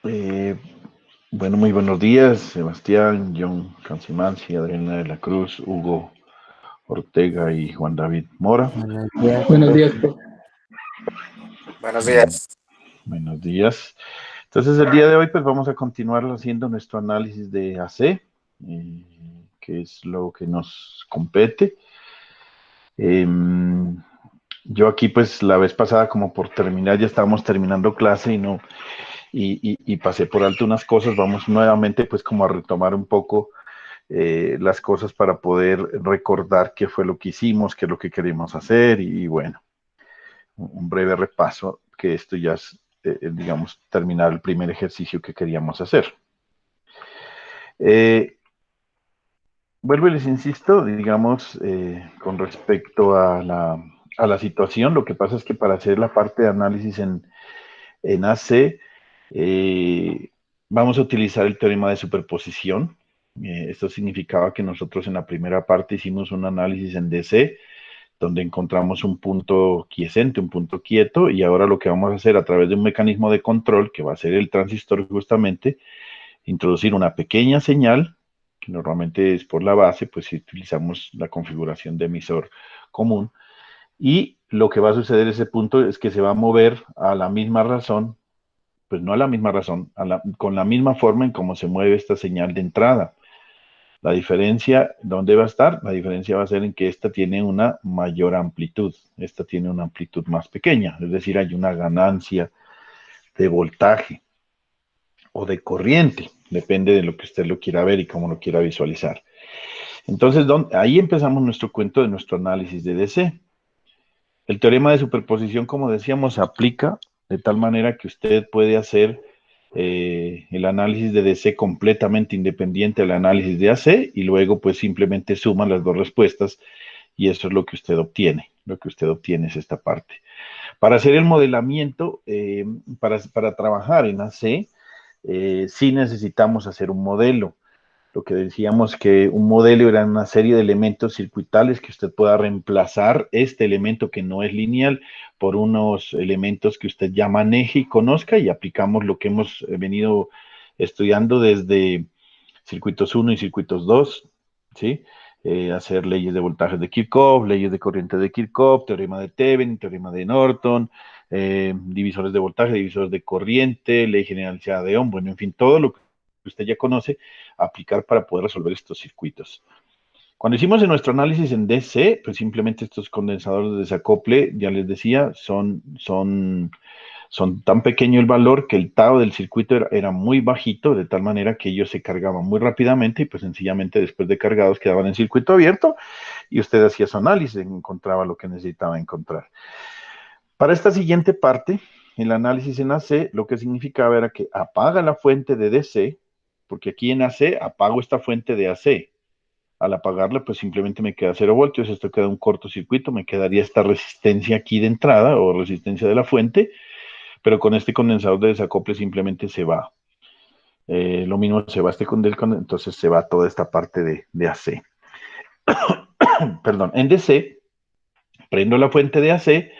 Eh, bueno, muy buenos días, Sebastián, John Cancimansi, Adriana de la Cruz, Hugo Ortega y Juan David Mora. Buenos días, Buenos días, profe. profe. Buenos Mm, días. Buenos días. Entonces, el día de hoy, pues vamos a continuar haciendo nuestro análisis de AC, que es lo que nos compete. Em, yo aquí, pues la vez pasada, como por terminar, ya estábamos terminando clase y no, y pasé por alto unas cosas. Vamos nuevamente, pues, como a retomar un poco las cosas para poder recordar qué fue lo que hicimos, qué es lo que queremos hacer y bueno, un breve repaso, que esto ya es, digamos, terminar el primer ejercicio que queríamos hacer. Eh, Vuelvo y les insisto, digamos, con respecto a la situación, lo que pasa es que para hacer la parte de análisis en AC, vamos a utilizar el teorema de superposición. Esto significaba que nosotros en la primera parte hicimos un análisis en DC, donde encontramos un punto quiescente, un punto quieto, y ahora lo que vamos a hacer a través de un mecanismo de control, que va a ser el transistor justamente, introducir una pequeña señal, que normalmente es por la base, pues si utilizamos la configuración de emisor común, y lo que va a suceder en ese punto es que se va a mover a la misma razón, pues no a la misma razón, con la misma forma en cómo se mueve esta señal de entrada. La diferencia, ¿dónde va a estar? La diferencia va a ser en que esta tiene una mayor amplitud, esta tiene una amplitud más pequeña, es decir, hay una ganancia de voltaje o de corriente, depende de lo que usted lo quiera ver y cómo lo quiera visualizar. Entonces, ahí empezamos nuestro cuento de nuestro análisis de DC. El teorema de superposición, como decíamos, se aplica de tal manera que usted puede hacer el análisis de DC completamente independiente del análisis de AC y luego pues simplemente suma las dos respuestas y eso es lo que usted obtiene. Lo que usted obtiene es esta parte. Para hacer el modelamiento, para trabajar en AC, sí necesitamos hacer un modelo. Lo que decíamos que un modelo era una serie de elementos circuitales que usted pueda reemplazar este elemento que no es lineal por unos elementos que usted ya maneje y conozca y aplicamos lo que hemos venido estudiando desde circuitos 1 y circuitos 2, ¿sí? Hacer leyes de voltajes de Kirchhoff, leyes de corriente de Kirchhoff, teorema de Thevenin, teorema de Norton, divisores de voltaje, divisores de corriente, ley generalizada de Ohm, bueno, en fin, todo lo que usted ya conoce, aplicar para poder resolver estos circuitos. Cuando hicimos en nuestro análisis en DC, pues simplemente estos condensadores de desacople, ya les decía, son tan pequeño el valor que el tau del circuito era muy bajito, de tal manera que ellos se cargaban muy rápidamente y pues sencillamente después de cargados quedaban en circuito abierto y usted hacía su análisis, encontraba lo que necesitaba encontrar. Para esta siguiente parte, el análisis en AC, lo que significaba era que apaga la fuente de DC, porque aquí en AC apago esta fuente de AC. Al apagarla, pues simplemente me queda 0 voltios, esto queda un cortocircuito, me quedaría esta resistencia aquí de entrada o resistencia de la fuente, pero con este condensador de desacople simplemente se va. Lo mismo se va este condensador, entonces se va toda esta parte de AC. Perdón, en DC, prendo la fuente de AC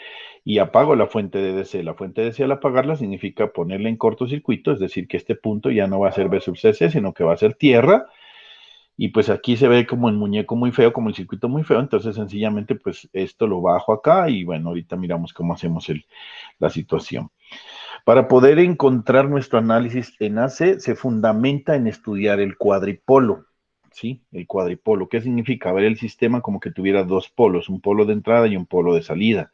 y apago la fuente de DC. La fuente de DC al apagarla significa ponerla en cortocircuito, es decir, que este punto ya no va a ser B sub CC, sino que va a ser tierra. Y pues aquí se ve como el muñeco muy feo, como el circuito muy feo, entonces sencillamente pues esto lo bajo acá y bueno, ahorita miramos cómo hacemos la situación. Para poder encontrar nuestro análisis en AC, se fundamenta en estudiar el cuadripolo, ¿sí? El cuadripolo. ¿Qué significa? Ver el sistema como que tuviera dos polos, un polo de entrada y un polo de salida.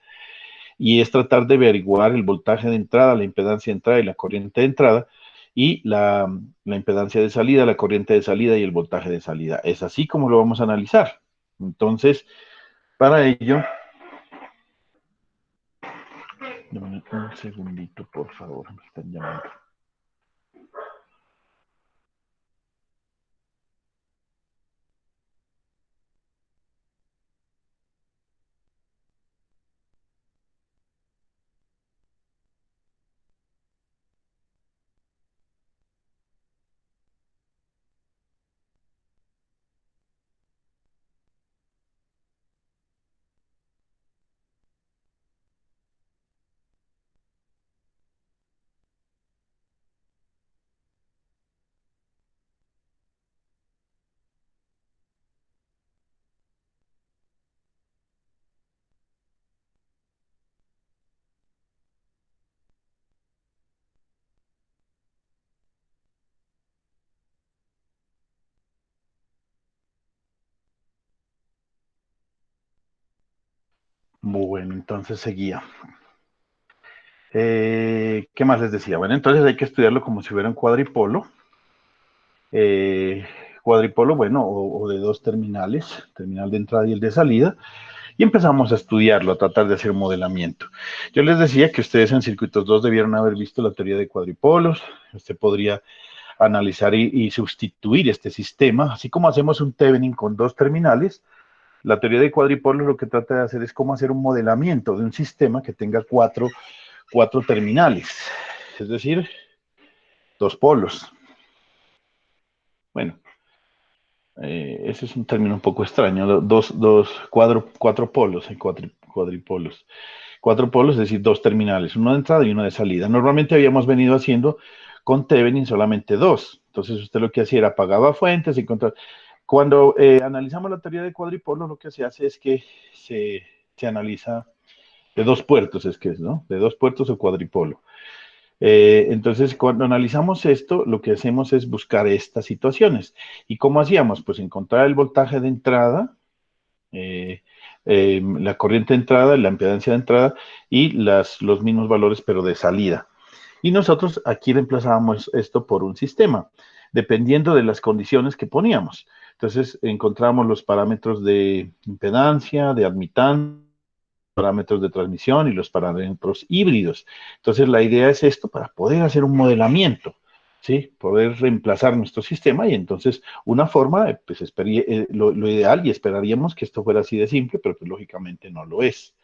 Y es tratar de averiguar el voltaje de entrada, la impedancia de entrada y la corriente de entrada, y la impedancia de salida, la corriente de salida y el voltaje de salida. Es así como lo vamos a analizar. Entonces, para ello, un segundito, por favor, me están llamando. Bueno, entonces seguía. ¿Qué más les decía? Bueno, entonces hay que estudiarlo como si fuera un cuadripolo. Eh, Cuadripolo, bueno, o de dos terminales, terminal de entrada y el de salida, y empezamos a estudiarlo, a tratar de hacer un modelamiento. Yo les decía que ustedes en circuitos 2 debieron haber visto la teoría de cuadripolos. Usted podría analizar y sustituir este sistema, así como hacemos un Thevenin con dos terminales. La teoría de cuadripolos lo que trata de hacer es cómo hacer un modelamiento de un sistema que tenga cuatro terminales, es decir, dos polos. Bueno, ese es un término un poco extraño, cuatro polos, cuadripolos. Cuatro polos, es decir, dos terminales, uno de entrada y uno de salida. Normalmente habíamos venido haciendo con Thevenin solamente dos. Entonces usted lo que hacía era apagaba fuentes, encontraba. Cuando analizamos la teoría de cuadripolos, lo que se hace es que se analiza de dos puertos, es que es, ¿no? De dos puertos o cuadripolo. Entonces, cuando analizamos esto, lo que hacemos es buscar estas situaciones. ¿Y cómo hacíamos? Pues encontrar el voltaje de entrada, eh, la corriente de entrada, la impedancia de entrada y los mismos valores, pero de salida. Y nosotros aquí reemplazábamos esto por un sistema, dependiendo de las condiciones que poníamos. Entonces, encontramos los parámetros de impedancia, de admitancia, parámetros de transmisión y los parámetros híbridos. Entonces, la idea es esto para poder hacer un modelamiento, ¿sí? Poder reemplazar nuestro sistema y entonces una forma, pues lo ideal y esperaríamos que esto fuera así de simple, pero pues lógicamente no lo es.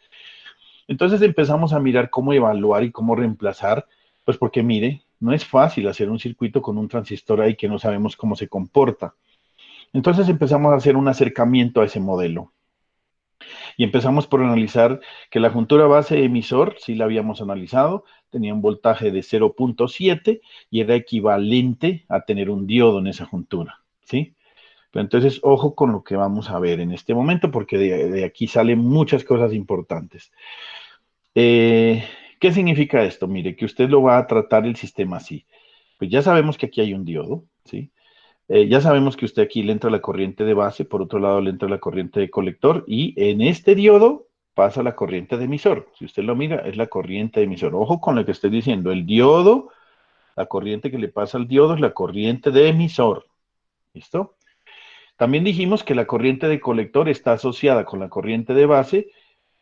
Entonces empezamos a mirar cómo evaluar y cómo reemplazar, pues porque mire, no es fácil hacer un circuito con un transistor ahí que no sabemos cómo se comporta. Entonces empezamos a hacer un acercamiento a ese modelo. Y empezamos por analizar que la juntura base emisor, sí la habíamos analizado, tenía un voltaje de 0.7 y era equivalente a tener un diodo en esa juntura, ¿sí? Pero entonces, ojo con lo que vamos a ver en este momento, porque de aquí salen muchas cosas importantes. ¿Qué significa esto? Mire, que usted lo va a tratar el sistema así. Pues ya sabemos que aquí hay un diodo, ¿sí? Ya sabemos que usted aquí le entra la corriente de base, por otro lado le entra la corriente de colector y en este diodo pasa la corriente de emisor. Si usted lo mira, es la corriente de emisor. Ojo con lo que estoy diciendo. El diodo, la corriente que le pasa al diodo es la corriente de emisor. ¿Listo? También dijimos que la corriente de colector está asociada con la corriente de base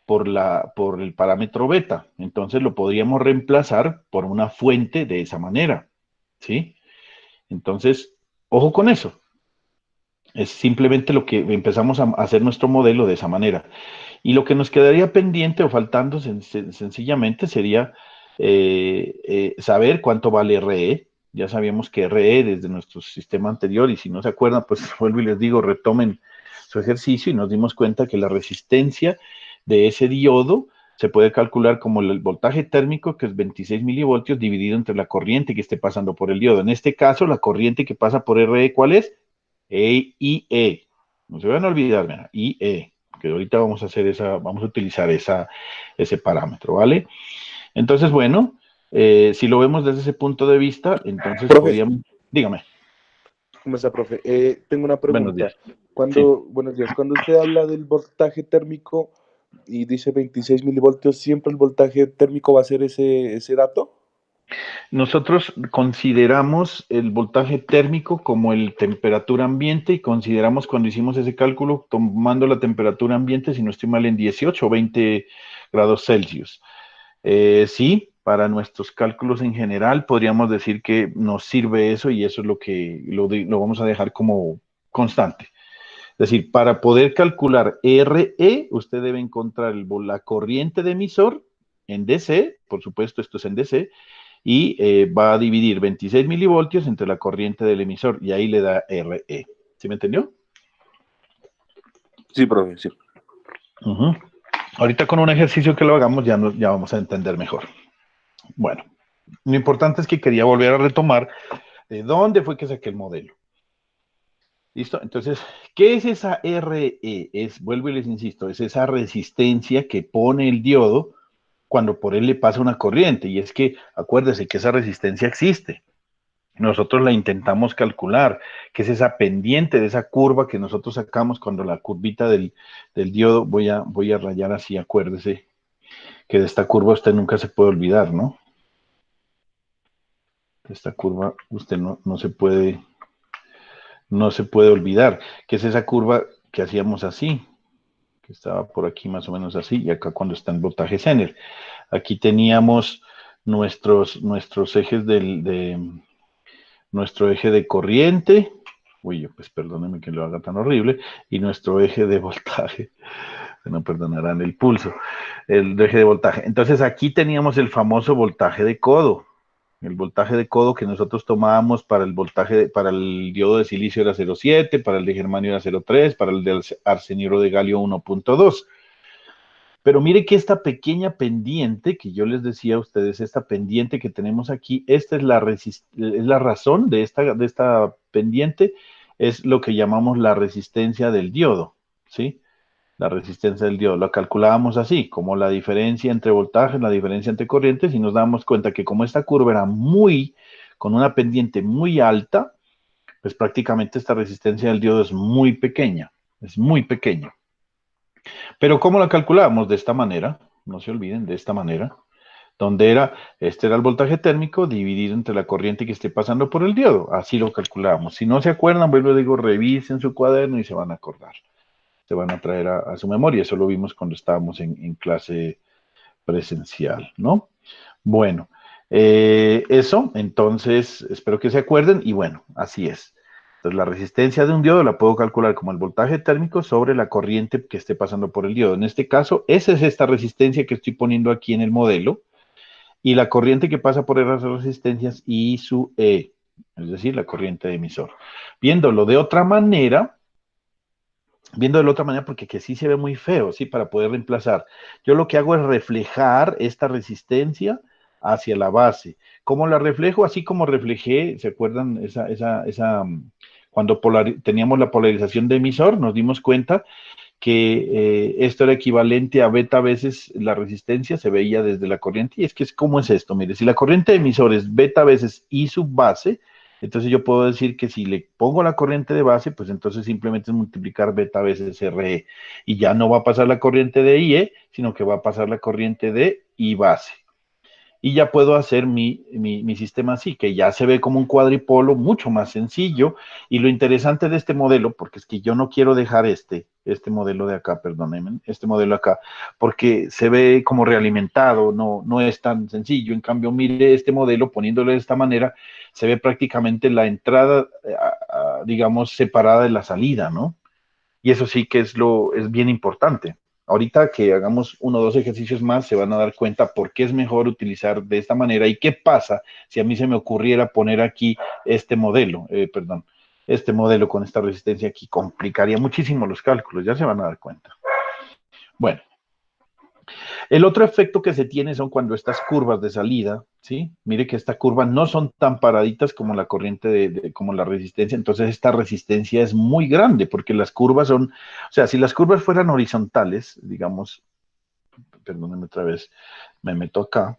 por el parámetro beta. Entonces lo podríamos reemplazar por una fuente de esa manera. ¿Sí? Entonces, ojo con eso. Es simplemente lo que empezamos a hacer nuestro modelo de esa manera. Y lo que nos quedaría pendiente o faltando sencillamente sería saber cuánto vale RE. Ya sabíamos que RE desde nuestro sistema anterior, y si no se acuerdan, pues vuelvo y les digo, retomen su ejercicio y nos dimos cuenta que la resistencia de ese diodo se puede calcular como el voltaje térmico, que es 26 milivoltios, dividido entre la corriente que esté pasando por el diodo. En este caso, la corriente que pasa por RE, ¿cuál es? IE. No se van a olvidar, mira, IE, que ahorita vamos a hacer vamos a utilizar ese parámetro, ¿vale? Entonces, bueno, si lo vemos desde ese punto de vista, entonces Profe, podríamos, dígame, ¿cómo está, profe? Tengo una buenos pregunta. días. Sí. Buenos días, cuando usted habla del voltaje térmico y dice 26 milivoltios, ¿siempre el voltaje térmico va a ser ese dato? Nosotros consideramos el voltaje térmico como el temperatura ambiente y consideramos cuando hicimos ese cálculo tomando la temperatura ambiente, si no estoy mal, en 18 o 20 grados Celsius. Sí, para nuestros cálculos en general podríamos decir que nos sirve eso y eso es lo que lo vamos a dejar como constante. Es decir, para poder calcular RE, usted debe encontrar la corriente de emisor en DC, por supuesto esto es en DC, y va a dividir 26 milivoltios entre la corriente del emisor y ahí le da RE. ¿Sí me entendió? Sí, profe, sí. Ahorita con un ejercicio que lo hagamos ya vamos a entender mejor. Bueno, lo importante es que quería volver a retomar de dónde fue que saqué el modelo. ¿Listo? Entonces, ¿qué es esa RE? Vuelvo y les insisto, es esa resistencia que pone el diodo cuando por él le pasa una corriente. Y es que, acuérdese que esa resistencia existe. nosotros la intentamos calcular, que es esa pendiente de esa curva que nosotros sacamos cuando la curvita del diodo, voy a rayar así, acuérdese que de esta curva usted nunca se puede olvidar, ¿no? De esta curva usted no se puede olvidar, que es esa curva que hacíamos así, que estaba por aquí más o menos así, y acá cuando está en voltaje Zener. Aquí teníamos nuestros ejes nuestro eje de corriente, uy, pues perdónenme que lo haga tan horrible, y nuestro eje de voltaje, no perdonarán el pulso, el eje de voltaje. Entonces aquí teníamos el famoso voltaje de codo, el voltaje de codo que nosotros tomábamos para el voltaje, para el diodo de silicio era 0,7, para el de germanio era 0,3, para el del arseniuro de galio 1,2. Pero mire que esta pequeña pendiente que yo les decía a ustedes, esta pendiente que tenemos aquí, esta es es la razón de esta pendiente, es lo que llamamos la resistencia del diodo, ¿sí? La resistencia del diodo. La calculábamos así, como la diferencia entre voltajes, la diferencia entre corrientes, y nos damos cuenta que como esta curva era con una pendiente muy alta, pues prácticamente esta resistencia del diodo es muy pequeña. Pero ¿cómo la calculábamos? De esta manera, no se olviden, de esta manera, donde este era el voltaje térmico dividido entre la corriente que esté pasando por el diodo. Así lo calculábamos. Si no se acuerdan, vuelvo a digo, revisen su cuaderno y se van a acordar. Se van a traer a su memoria. Eso lo vimos cuando estábamos en clase presencial, ¿no? Bueno, eso, entonces, espero que se acuerden y bueno, así es. Entonces, la resistencia de un diodo la puedo calcular como el voltaje térmico sobre la corriente que esté pasando por el diodo. En este caso, esa es esta resistencia que estoy poniendo aquí en el modelo y la corriente que pasa por esas resistencias y su E, es decir, la corriente de emisor. Viéndolo de otra manera, porque que sí se ve muy feo, ¿sí? Para poder reemplazar. Yo lo que hago es reflejar esta resistencia hacia la base. ¿Cómo la reflejo? Así como reflejé, ¿se acuerdan? Cuando teníamos la polarización de emisor, nos dimos cuenta que esto era equivalente a beta veces la resistencia, se veía desde la corriente, y es que ¿cómo es esto? Mire, si la corriente de emisor es beta veces I sub base, entonces yo puedo decir que si le pongo la corriente de base, pues entonces simplemente es multiplicar beta veces RE, y ya no va a pasar la corriente de IE, sino que va a pasar la corriente de I base y ya puedo hacer mi sistema así, que ya se ve como un cuadripolo mucho más sencillo. Y lo interesante de este modelo, porque es que yo no quiero dejar este modelo de acá, perdónenme, este modelo acá, porque se ve como realimentado, no es tan sencillo. En cambio, mire este modelo, poniéndolo de esta manera, se ve prácticamente la entrada, digamos, separada de la salida, ¿no? Y eso sí que es bien importante. Ahorita que hagamos 1 o 2 ejercicios más, se van a dar cuenta por qué es mejor utilizar de esta manera y qué pasa si a mí se me ocurriera poner aquí este modelo con esta resistencia aquí, complicaría muchísimo los cálculos, ya se van a dar cuenta. Bueno, el otro efecto que se tiene son cuando estas curvas de salida, ¿sí? Mire que esta curva no son tan paraditas como la corriente como la resistencia, entonces esta resistencia es muy grande porque las curvas son, o sea, si las curvas fueran horizontales, digamos, perdónenme otra vez, me meto acá,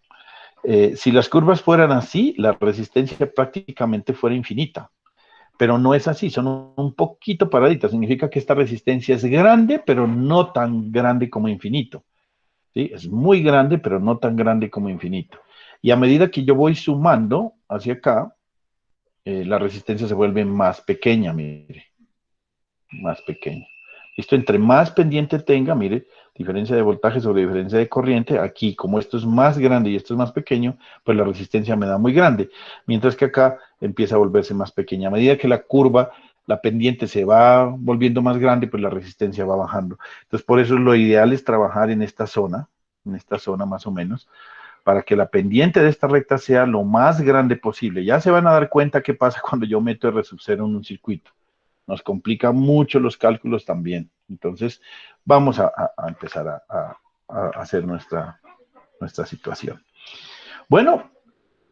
si las curvas fueran así, la resistencia prácticamente fuera infinita, pero no es así, son un poquito paraditas, significa que esta resistencia es grande, pero no tan grande como infinito. ¿Sí? Es muy grande, pero no tan grande como infinito. Y a medida que yo voy sumando hacia acá, la resistencia se vuelve más pequeña, mire, más pequeña. Esto entre más pendiente tenga, mire, diferencia de voltaje sobre diferencia de corriente, aquí como esto es más grande y esto es más pequeño, pues la resistencia me da muy grande, mientras que acá empieza a volverse más pequeña. A medida que la curva, la pendiente se va volviendo más grande, pues la resistencia va bajando. Entonces, por eso lo ideal es trabajar en esta zona más o menos, para que la pendiente de esta recta sea lo más grande posible. Ya se van a dar cuenta qué pasa cuando yo meto R sub 0 en un circuito. Nos complica mucho los cálculos también. Entonces, vamos a empezar a hacer nuestra situación. Bueno,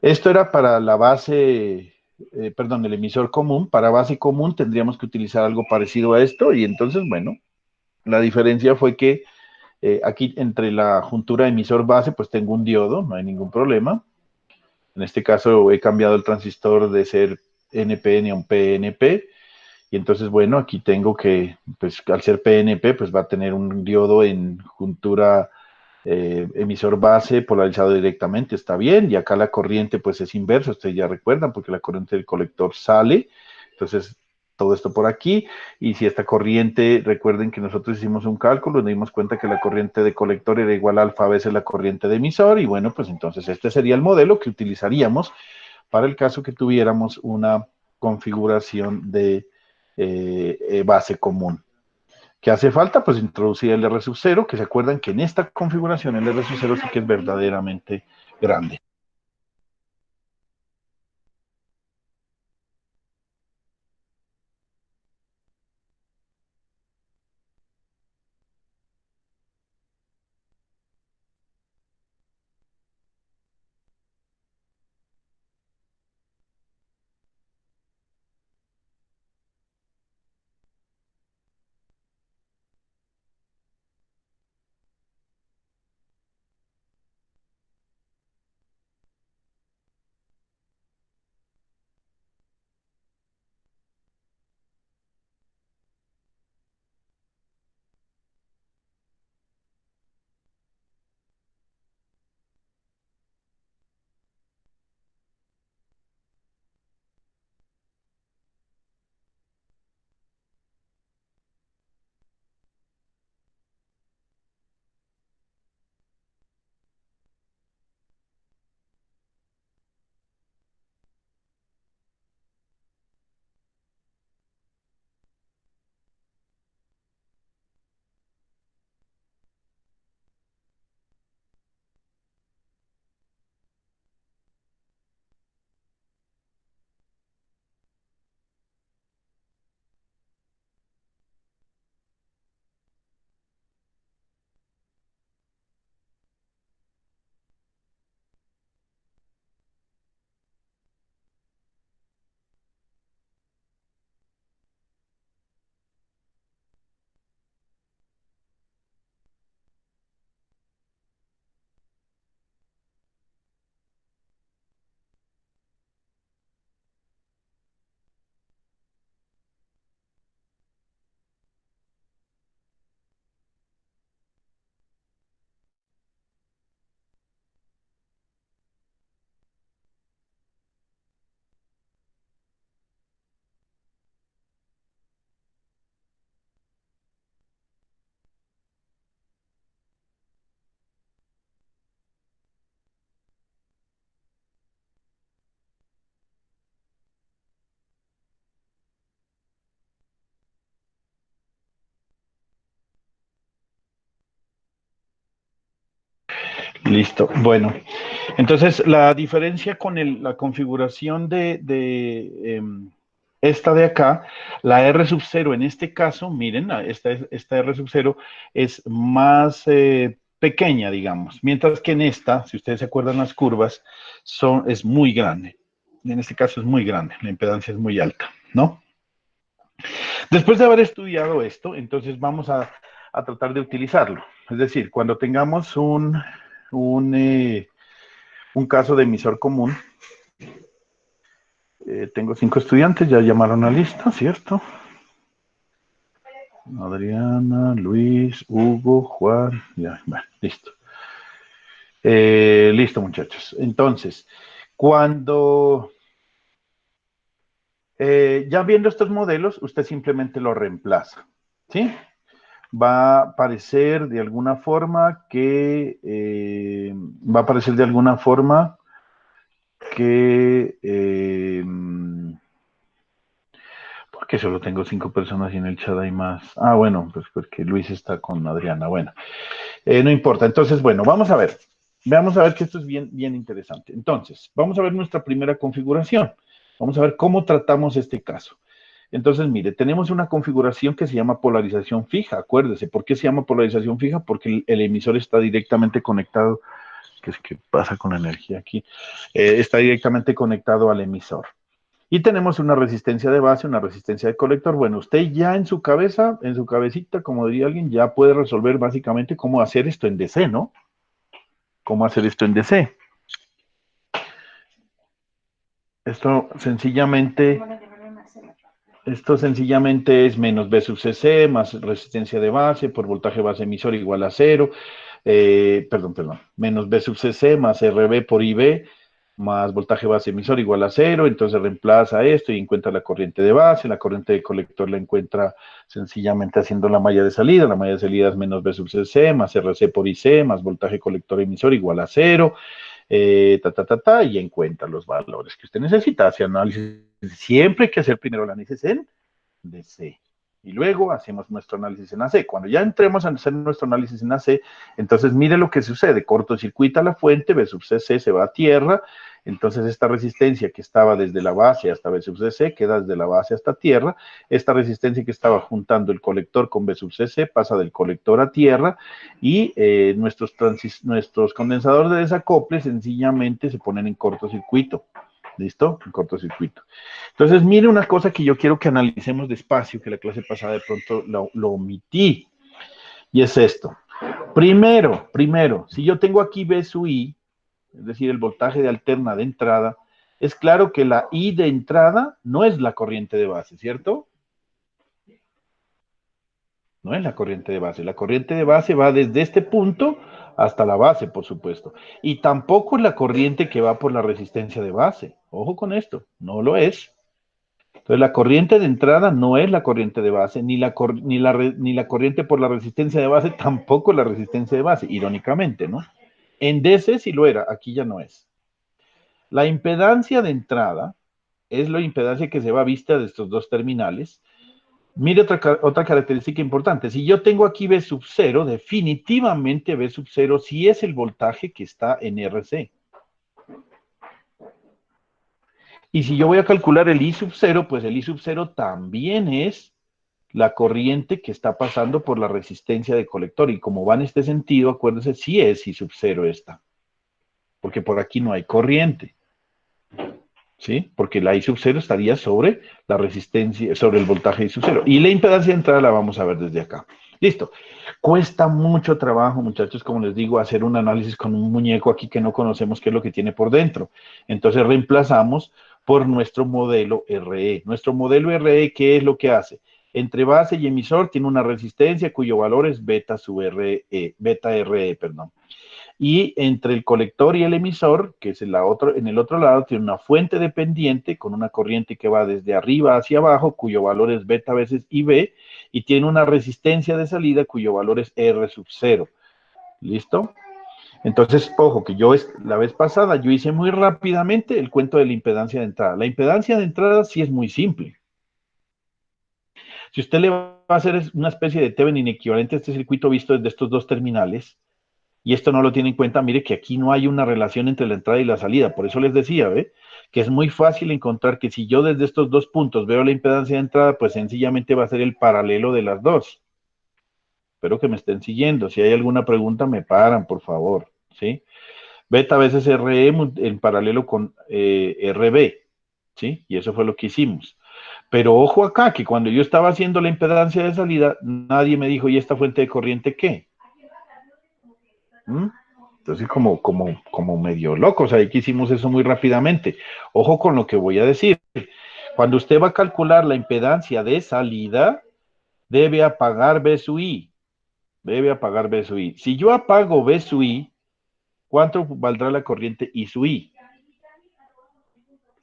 esto era para la base, perdón, el emisor común. Para base común tendríamos que utilizar algo parecido a esto y entonces, bueno, la diferencia fue que aquí entre la juntura emisor base, pues tengo un diodo, no hay ningún problema. En este caso he cambiado el transistor de ser NPN a un PNP. Y entonces, bueno, aquí tengo que, pues al ser PNP, pues va a tener un diodo en juntura emisor base polarizado directamente, está bien, y acá la corriente pues es inversa, ustedes ya recuerdan, porque la corriente del colector sale, entonces todo esto por aquí, y si esta corriente, recuerden que nosotros hicimos un cálculo, nos dimos cuenta que la corriente de colector era igual a alfa veces la corriente de emisor, y bueno, pues entonces este sería el modelo que utilizaríamos para el caso que tuviéramos una configuración de base común. ¿Qué hace falta? Pues introducir el R sub 0, que se acuerdan que en esta configuración el R sub 0 sí que es verdaderamente grande. Listo. Bueno, entonces la diferencia con la configuración esta de acá, la R sub 0 en este caso, miren, esta R sub 0 es más pequeña, digamos, mientras que en esta, si ustedes se acuerdan las curvas, es muy grande. En este caso es muy grande, la impedancia es muy alta, ¿no? Después de haber estudiado esto, entonces vamos a tratar de utilizarlo. Es decir, cuando tengamos un, eh, un caso de emisor común, tengo 5 estudiantes, ya llamaron a lista, ¿cierto? Adriana, Luis, Hugo, Juan, ya, bueno, listo. Listo, muchachos. Entonces, cuando ya viendo estos modelos, usted simplemente lo reemplaza, ¿sí? Va a aparecer de alguna forma porque solo tengo 5 personas y en el chat hay más. Ah, bueno, pues porque Luis está con Adriana. Bueno, no importa. Entonces, bueno, vamos a ver. Veamos a ver que esto es bien, bien interesante. Entonces, vamos a ver nuestra primera configuración. Vamos a ver cómo tratamos este caso. Entonces, mire, tenemos una configuración que se llama polarización fija. Acuérdese, ¿por qué se llama polarización fija? Porque el emisor está directamente conectado. ¿Qué pasa con la energía aquí? Está directamente conectado al emisor. Y tenemos una resistencia de base, una resistencia de colector. Bueno, usted ya en su cabeza, en su cabecita, como diría alguien, ya puede resolver básicamente cómo hacer esto en DC, ¿no? Cómo hacer esto en DC. Esto sencillamente es menos B sub CC más resistencia de base por voltaje base emisor igual a 0. Perdón, menos B sub CC más RB por IB más voltaje base emisor igual a 0. Entonces reemplaza esto y encuentra la corriente de base. La corriente de colector la encuentra sencillamente haciendo la malla de salida. La malla de salida es menos B sub CC más RC por IC más voltaje colector emisor igual a 0. Y encuentra los valores que usted necesita. Hace análisis, siempre hay que hacer primero el análisis en DC. Y luego hacemos nuestro análisis en AC. Cuando ya entremos a hacer nuestro análisis en AC, entonces mire lo que sucede. Cortocircuita la fuente, B sub CC se va a tierra. Entonces esta resistencia que estaba desde la base hasta B sub CC queda desde la base hasta tierra. Esta resistencia que estaba juntando el colector con B sub CC pasa del colector a tierra y nuestros condensadores de desacople sencillamente se ponen en cortocircuito. ¿Listo? En cortocircuito. Entonces, mire una cosa que yo quiero que analicemos despacio, que la clase pasada de pronto lo omití, y es esto. Primero, si yo tengo aquí B sub I, es decir, el voltaje de alterna de entrada, es claro que la I de entrada no es la corriente de base, ¿cierto? No es la corriente de base. La corriente de base va desde este punto hasta la base, por supuesto. Y tampoco es la corriente que va por la resistencia de base. Ojo con esto, no lo es. Entonces, la corriente de entrada no es la corriente de base, ni la corriente por la resistencia de base, tampoco la resistencia de base, irónicamente, ¿no? En DC sí lo era, aquí ya no es. La impedancia de entrada es la impedancia que se va a vista de estos dos terminales. Mire otra característica importante. Si yo tengo aquí B sub 0, definitivamente B sub 0 sí es el voltaje que está en RC. Y si yo voy a calcular el I sub 0, pues el I sub 0 también es la corriente que está pasando por la resistencia de colector. Y como va en este sentido, acuérdense, sí es I sub 0 esta. Porque por aquí no hay corriente. ¿Sí? Porque la I sub 0 estaría sobre la resistencia, sobre el voltaje I sub 0. Y la impedancia de entrada la vamos a ver desde acá. Listo. Cuesta mucho trabajo, muchachos, como les digo, hacer un análisis con un muñeco aquí que no conocemos qué es lo que tiene por dentro. Entonces reemplazamos por nuestro modelo RE. Nuestro modelo RE, ¿qué es lo que hace? Entre base y emisor tiene una resistencia cuyo valor es beta sub RE, beta RE, perdón. Y entre el colector y el emisor, que es en el otro lado, tiene una fuente dependiente con una corriente que va desde arriba hacia abajo, cuyo valor es beta veces IB, y tiene una resistencia de salida cuyo valor es R sub 0. ¿Listo? Entonces, ojo, que la vez pasada yo hice muy rápidamente el cuento de la impedancia de entrada. La impedancia de entrada sí es muy simple. Si usted le va a hacer una especie de Thevenin equivalente a este circuito visto desde estos dos terminales, y esto no lo tiene en cuenta, mire que aquí no hay una relación entre la entrada y la salida. Por eso les decía, ¿ve? Que es muy fácil encontrar que si yo desde estos dos puntos veo la impedancia de entrada, pues sencillamente va a ser el paralelo de las dos. Espero que me estén siguiendo. Si hay alguna pregunta, me paran, por favor. ¿Sí? Beta veces RE en paralelo con RB. ¿Sí? Y eso fue lo que hicimos. Pero ojo acá, que cuando yo estaba haciendo la impedancia de salida, nadie me dijo, ¿y esta fuente de corriente qué? ¿Mm? Entonces, como medio locos, ahí que hicimos eso muy rápidamente. Ojo con lo que voy a decir. Cuando usted va a calcular la impedancia de salida, debe apagar B sub I. Debe apagar B sub I. Si yo apago B sub I, ¿cuánto valdrá la corriente I sub I?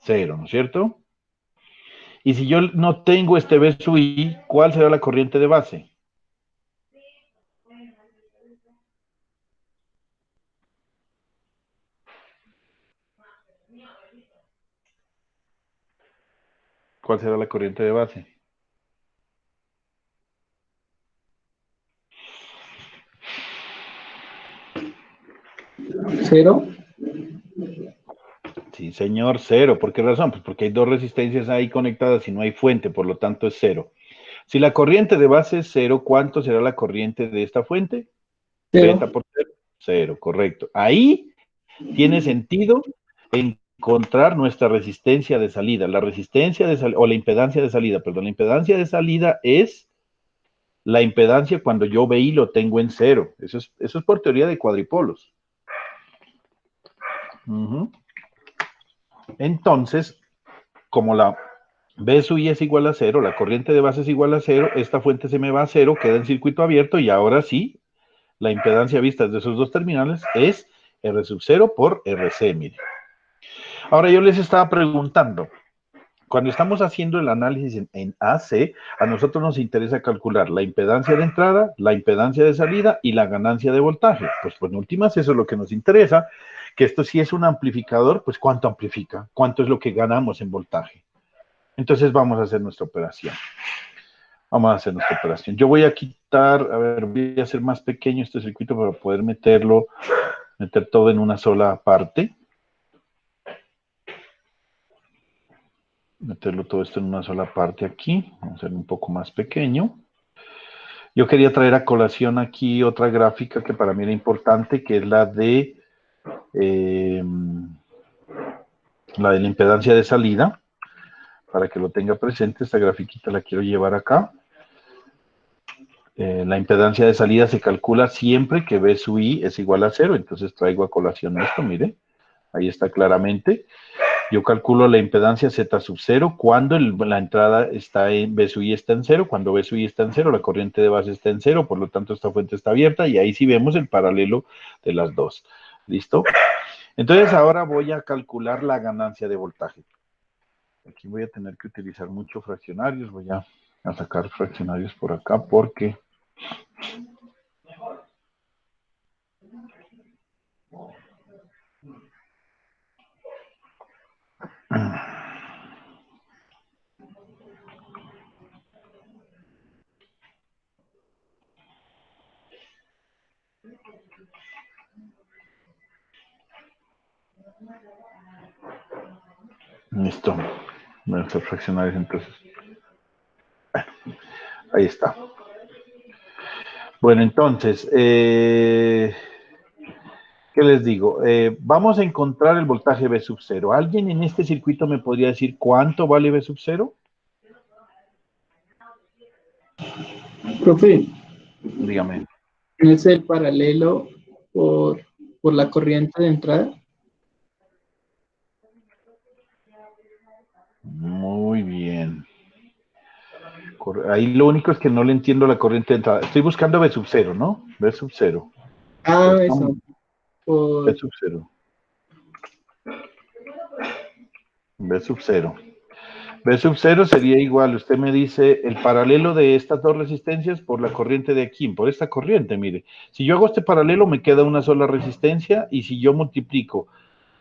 0, ¿no es cierto? Y si yo no tengo este B sub I, ¿cuál será la corriente de base? ¿Cuál será la corriente de base? ¿Cero? Sí, señor, 0. ¿Por qué razón? Pues porque hay dos resistencias ahí conectadas y no hay fuente, por lo tanto es 0. Si la corriente de base es 0, ¿cuánto será la corriente de esta fuente? Cero. Beta por 0. 0, correcto. Ahí tiene sentido encontrar nuestra resistencia de salida. La resistencia de salida, o la impedancia de salida, perdón. La impedancia de salida es la impedancia cuando yo VI lo tengo en 0. Eso es por teoría de cuadripolos. Entonces, como la B sub I es igual a 0, la corriente de base es igual a 0, esta fuente se me va a 0, queda en circuito abierto y ahora sí, la impedancia vista desde esos dos terminales es R sub 0 por RC, mire. Ahora yo les estaba preguntando, cuando estamos haciendo el análisis en AC, a nosotros nos interesa calcular la impedancia de entrada, la impedancia de salida y la ganancia de voltaje. Pues en últimas eso es lo que nos interesa, que esto sí es un amplificador, pues ¿cuánto amplifica? ¿Cuánto es lo que ganamos en voltaje? Entonces vamos a hacer nuestra operación. Vamos a hacer nuestra operación. Yo voy a quitar, a ver, voy a hacer más pequeño este circuito para poder meter todo en una sola parte. Meterlo todo esto en una sola parte aquí. Vamos a hacerlo un poco más pequeño. Yo quería traer a colación aquí otra gráfica que para mí era importante, que es la de la impedancia de salida. Para que lo tenga presente, esta grafiquita la quiero llevar acá. La impedancia de salida se calcula siempre que B sub I es igual a 0, entonces traigo a colación esto, mire, ahí está claramente. Yo calculo la impedancia Z sub 0 cuando la entrada está en B sub I está en 0, cuando B sub I está en 0, la corriente de base está en 0, por lo tanto esta fuente está abierta y ahí sí vemos el paralelo de las dos. ¿Listo? Entonces ahora voy a calcular la ganancia de voltaje. Aquí voy a tener que utilizar muchos fraccionarios, voy a sacar fraccionarios por acá porque... Listo. Voy a hacer fraccionarios entonces. Bueno, ahí está. Bueno, entonces, ¿qué les digo? Vamos a encontrar el voltaje B sub 0. ¿Alguien en este circuito me podría decir cuánto vale B sub 0? Profe, Dígame. ¿es el paralelo por la corriente de entrada? Muy bien. Ahí lo único es que no le entiendo la corriente de entrada. Estoy buscando B sub 0, ¿no? B sub 0. Ah, eso. B sub 0. B sub 0. B sub 0 sería igual, usted me dice el paralelo de estas dos resistencias por la corriente de aquí, por esta corriente, mire. Si yo hago este paralelo me queda una sola resistencia y si yo multiplico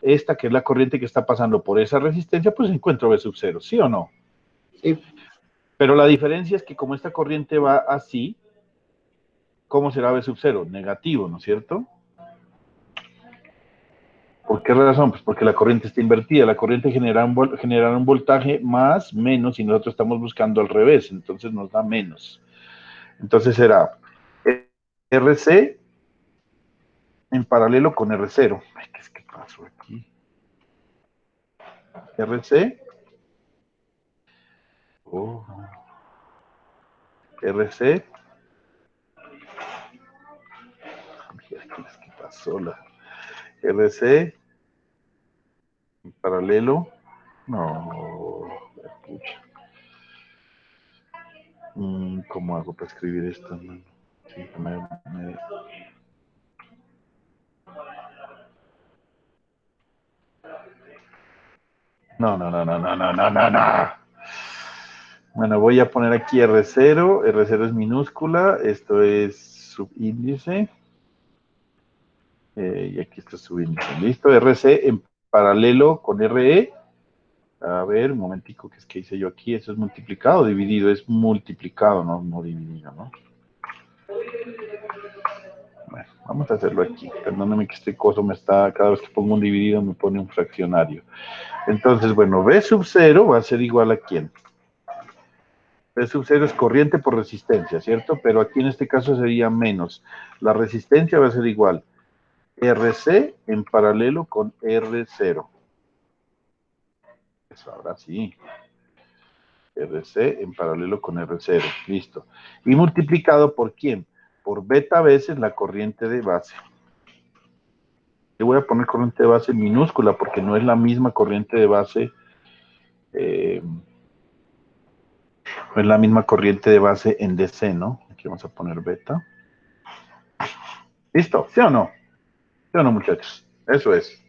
esta que es la corriente que está pasando por esa resistencia, pues encuentro B sub 0, ¿sí o no? Sí. Pero la diferencia es que como esta corriente va así, ¿cómo será B sub 0? Negativo, ¿no es cierto? ¿Por qué razón? Pues porque la corriente está invertida. La corriente genera un voltaje más, menos, y nosotros estamos buscando al revés. Entonces nos da menos. Entonces será RC en paralelo con R0. Ay, ¿qué pasó aquí? RC. Oh. RC. ¿Qué pasó? RC en paralelo. No. Escucha. ¿Cómo hago para escribir esto? Sí, No. Bueno, voy a poner aquí R0. R0 es minúscula. Esto es subíndice. Y aquí está subíndice. Listo. RC en paralelo con RE. A ver, un momentico, ¿qué es que hice yo aquí? Eso es multiplicado, dividido. Es multiplicado, no dividido, ¿no? Bueno, vamos a hacerlo aquí. Perdóname que este coso cada vez que pongo un dividido me pone un fraccionario. Entonces, bueno, B sub 0 va a ser igual a ¿quién? B sub 0 es corriente por resistencia, ¿cierto? Pero aquí en este caso sería menos. La resistencia va a ser igual RC en paralelo con R0. Eso ahora sí. RC en paralelo con R0. Listo. Y multiplicado por ¿quién? Por beta veces la corriente de base. Yo voy a poner corriente de base minúscula porque no es la misma corriente de base es la misma corriente de base en DC, ¿no? Aquí vamos a poner beta. ¿Listo? ¿Sí o no? ¿Sí o no, muchachos? Eso es.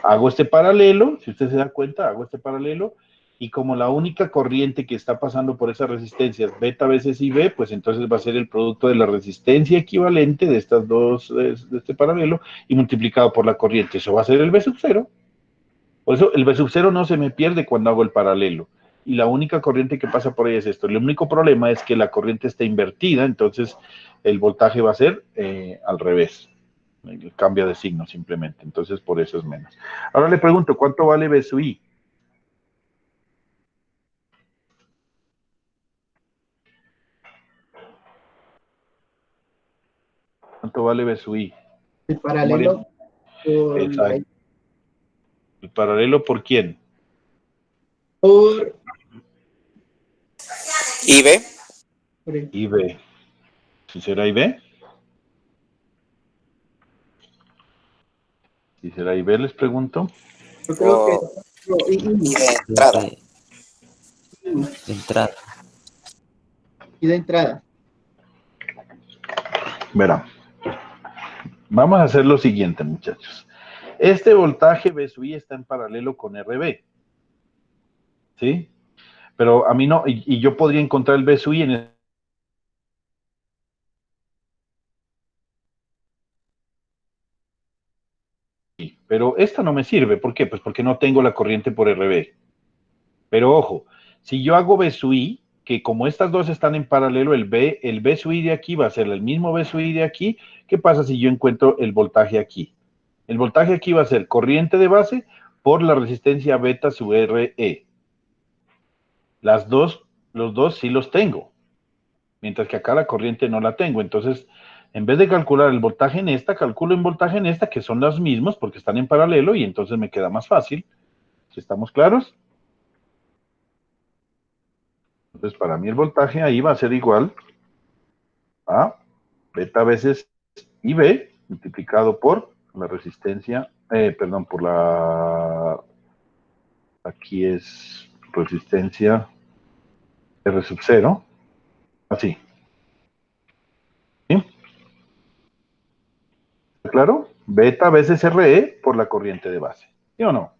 Hago este paralelo, si usted se da cuenta, hago este paralelo, y como la única corriente que está pasando por esas resistencias, beta veces IB, pues entonces va a ser el producto de la resistencia equivalente de estas dos, de este paralelo, y multiplicado por la corriente. Eso va a ser el B sub 0. Por eso el B sub 0 no se me pierde cuando hago el paralelo. Y la única corriente que pasa por ahí es esto. El único problema es que la corriente está invertida, entonces el voltaje va a ser al revés. Cambia de signo simplemente. Entonces por eso es menos. Ahora le pregunto, ¿cuánto vale B sub I? ¿Cuánto vale B sub I? El paralelo por la Exacto. ¿El paralelo por quién? por IB. IB. ¿Si será IB? ¿Si será IB, les pregunto? Yo creo que Y de entrada. De entrada. y de entrada. Verá. Vamos a hacer lo siguiente, muchachos. Este voltaje B sub I está en paralelo con RB. ¿Sí? Pero a mí no, y yo podría encontrar el B sub I en el... Pero esta no me sirve. ¿Por qué? Pues porque no tengo la corriente por RB. Pero ojo, si yo hago B sub I, que como estas dos están en paralelo, el B sub I de aquí va a ser el mismo B sub I de aquí, ¿qué pasa si yo encuentro el voltaje aquí? El voltaje aquí va a ser corriente de base por la resistencia beta sub RE. Los dos sí los tengo, mientras que acá la corriente no la tengo. Entonces, en vez de calcular el voltaje en esta, calculo el voltaje en esta, que son los mismos porque están en paralelo, y entonces me queda más fácil. ¿Sí estamos claros? Entonces, para mí el voltaje ahí va a ser igual a beta veces IB multiplicado por la resistencia, perdón, por la... Aquí es resistencia R sub 0, así. ¿Sí? ¿Está claro? Beta veces RE por la corriente de base. ¿Sí o no?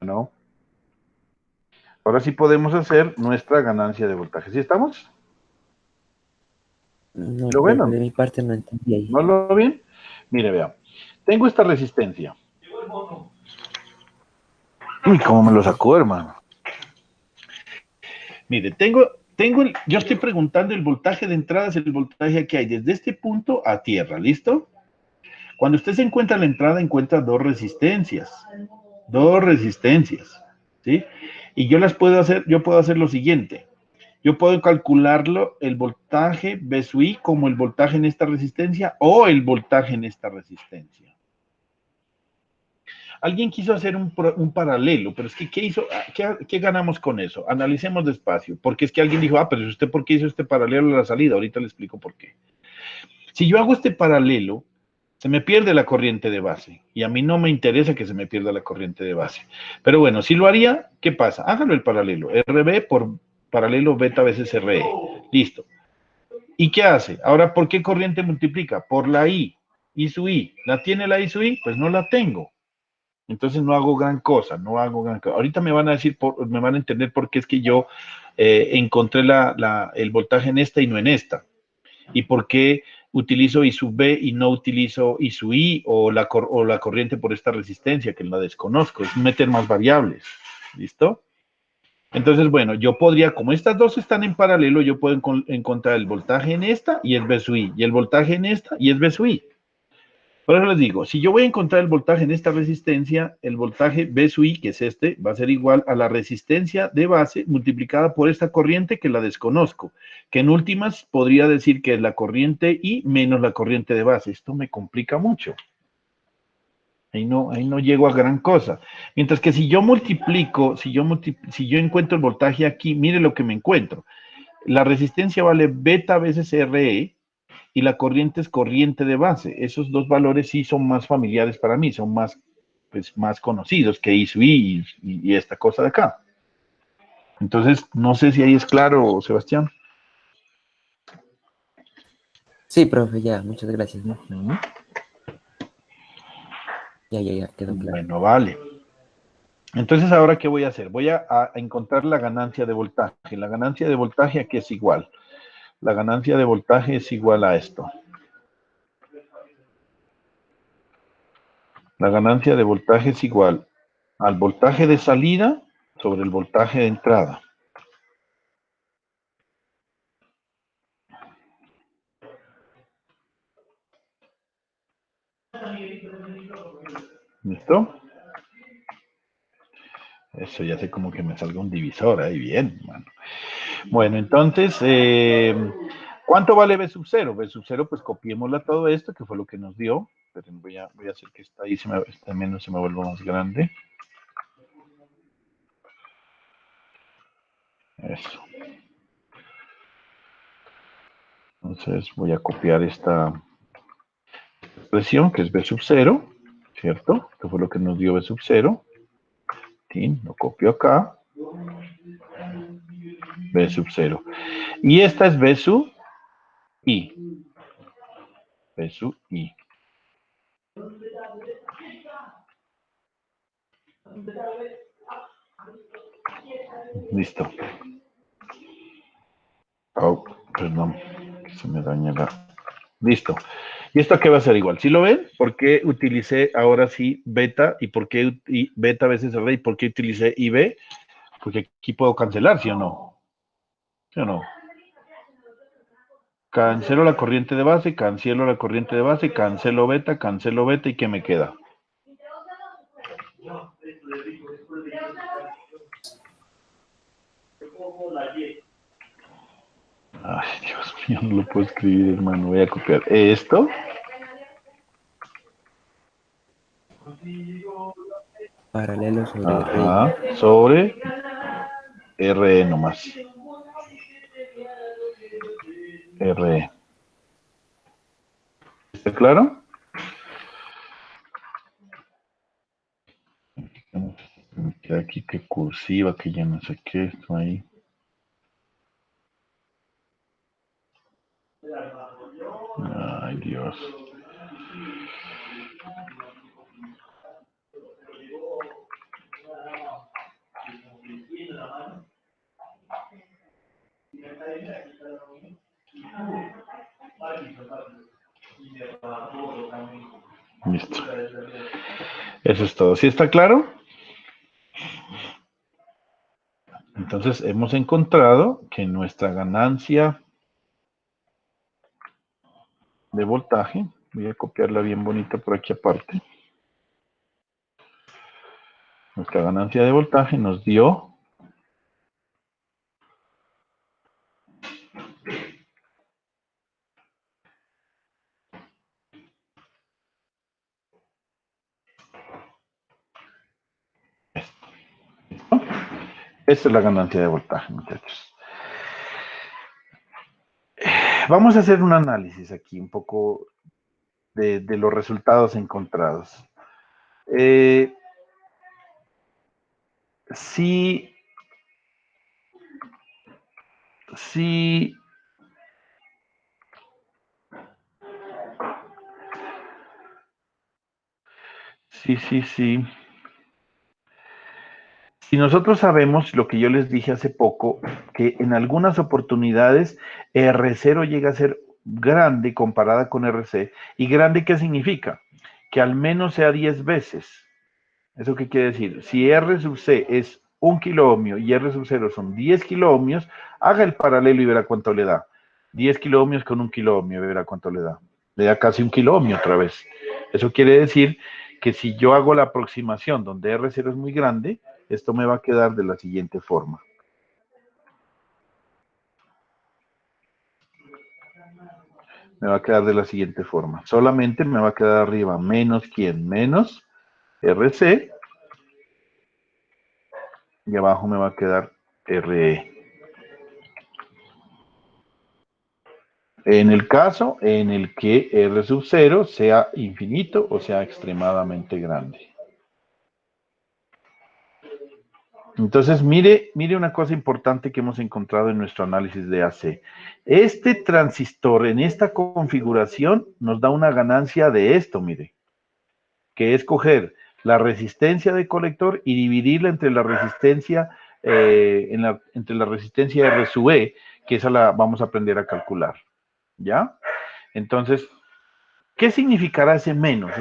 ¿No? Ahora sí podemos hacer nuestra ganancia de voltaje. ¿Sí estamos? No, ¿Lo ven? de mi parte no entendí ahí. ¿No lo ven? Mire, vea. Tengo esta resistencia. Uy, cómo me lo sacó, hermano. Mire, yo estoy preguntando el voltaje de entrada, es el voltaje que hay desde este punto a tierra, ¿listo? Cuando usted se encuentra en la entrada, encuentra dos resistencias, ¿sí? Y yo puedo hacer lo siguiente. Yo puedo calcularlo, el voltaje B sub I como el voltaje en esta resistencia o el voltaje en esta resistencia. Alguien quiso hacer un paralelo, pero es que ¿qué ganamos con eso? Analicemos despacio, porque es que alguien dijo, pero ¿usted por qué hizo este paralelo a la salida? Ahorita le explico por qué. Si yo hago este paralelo, se me pierde la corriente de base, y a mí no me interesa que se me pierda la corriente de base. Pero bueno, si lo haría, ¿qué pasa? Hágalo el paralelo, RB por paralelo beta veces RE. Listo. ¿Y qué hace? Ahora, ¿por qué corriente multiplica? Por la I sub I. ¿La tiene la I sub I? Pues no la tengo. Entonces no hago gran cosa, no hago gran cosa. Ahorita me van a decir, me van a entender por qué es que yo encontré el voltaje en esta y no en esta. Y por qué utilizo I sub B y no utilizo I sub I o la corriente por esta resistencia, que la desconozco. Es meter más variables. ¿Listo? Entonces, bueno, yo podría, como estas dos están en paralelo, yo puedo encontrar el voltaje en esta y es B sub I, y el voltaje en esta y es B sub I. Por eso les digo, si yo voy a encontrar el voltaje en esta resistencia, el voltaje B sub I, que es este, va a ser igual a la resistencia de base multiplicada por esta corriente que la desconozco, que en últimas podría decir que es la corriente I menos la corriente de base. Esto me complica mucho. Ahí no llego a gran cosa. Mientras que si yo multiplico, si yo encuentro el voltaje aquí, mire lo que me encuentro. La resistencia vale beta veces RE, y la corriente es corriente de base. Esos dos valores sí son más familiares para mí, son más pues, más conocidos, que I sub I y esta cosa de acá. Entonces, no sé si ahí es claro, Sebastián. Sí, profe, ya, muchas gracias. Ujú. Ya, quedó claro. Bueno, vale. Entonces, ¿ahora qué voy a hacer? Voy a encontrar la ganancia de voltaje. La ganancia de voltaje, ¿a qué es igual? La ganancia de voltaje es igual a esto. La ganancia de voltaje es igual al voltaje de salida sobre el voltaje de entrada. ¿Listo? Eso ya sé como que me salga un divisor ahí, bien, mano. Bueno, entonces, ¿cuánto vale B sub 0? B sub 0, pues copiémosla todo esto, que fue lo que nos dio. Pero voy a hacer que esta ahí esta menos se me vuelva más grande. Eso. Entonces voy a copiar esta expresión, que es B sub 0, ¿cierto? Que fue lo que nos dio B sub 0. Sí, lo copio acá. B sub 0. Y esta es B sub I. B sub I. Listo. Oh, perdón, que se me daña la... Listo. ¿Y esto qué va a ser igual? ¿Sí lo ven? ¿Por qué utilicé ahora sí beta? ¿Y por qué beta veces array? ¿Y por qué utilicé IB? Porque aquí puedo cancelar, ¿sí o no? ¿Sí o no? Cancelo la corriente de base, cancelo la corriente de base, cancelo beta, ¿y qué me queda? Ay, Dios mío, no lo puedo escribir, hermano. Voy a copiar esto. Paralelo sobre Ajá, sobre RE nomás. RE. ¿Está claro? Me queda aquí que cursiva, que ya no sé qué, esto ahí. Ay, Dios. Listo. Eso es todo. ¿Sí está claro? Entonces hemos encontrado que nuestra ganancia de voltaje, voy a copiarla bien bonita por aquí aparte. Nuestra ganancia de voltaje nos dio esto. ¿Listo? Esta es la ganancia de voltaje, muchachos. Vamos a hacer un análisis aquí, un poco de los resultados encontrados. Si Sí, sí. Si nosotros sabemos lo que yo les dije hace poco, que en algunas oportunidades R0 llega a ser grande comparada con RC, ¿y grande qué significa? Que al menos sea 10 veces. ¿Eso qué quiere decir? Si R sub C es 1 kilo ohmio y R sub 0 son 10 kilo ohmios, haga el paralelo y verá cuánto le da. 10 kilo ohmios con 1 kilo ohmio, verá cuánto le da. Le da casi 1 kilo ohmio otra vez. Eso quiere decir que si yo hago la aproximación donde R0 es muy grande, esto me va a quedar de la siguiente forma. Me va a quedar de la siguiente forma. Solamente me va a quedar arriba menos ¿quién? Menos RC. Y abajo me va a quedar RE. En el caso en el que R sub 0 sea infinito o sea extremadamente grande. Entonces, mire una cosa importante que hemos encontrado en nuestro análisis de AC. Este transistor en esta configuración nos da una ganancia de esto, mire, que es coger la resistencia de colector y dividirla entre la resistencia, entre la resistencia R sub E, que esa la vamos a aprender a calcular, ¿ya? Entonces, ¿qué significará ese menos?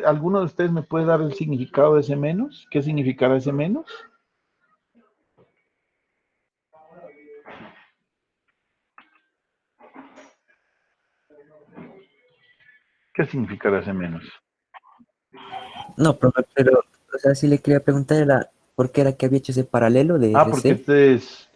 ¿Alguno de ustedes me puede dar el significado de ese menos? ¿Qué significará ese menos? ¿Qué significará ese menos? No, profe, pero, o sea, sí le quería preguntar era, ¿por qué era que había hecho ese paralelo de Porque RC? este es...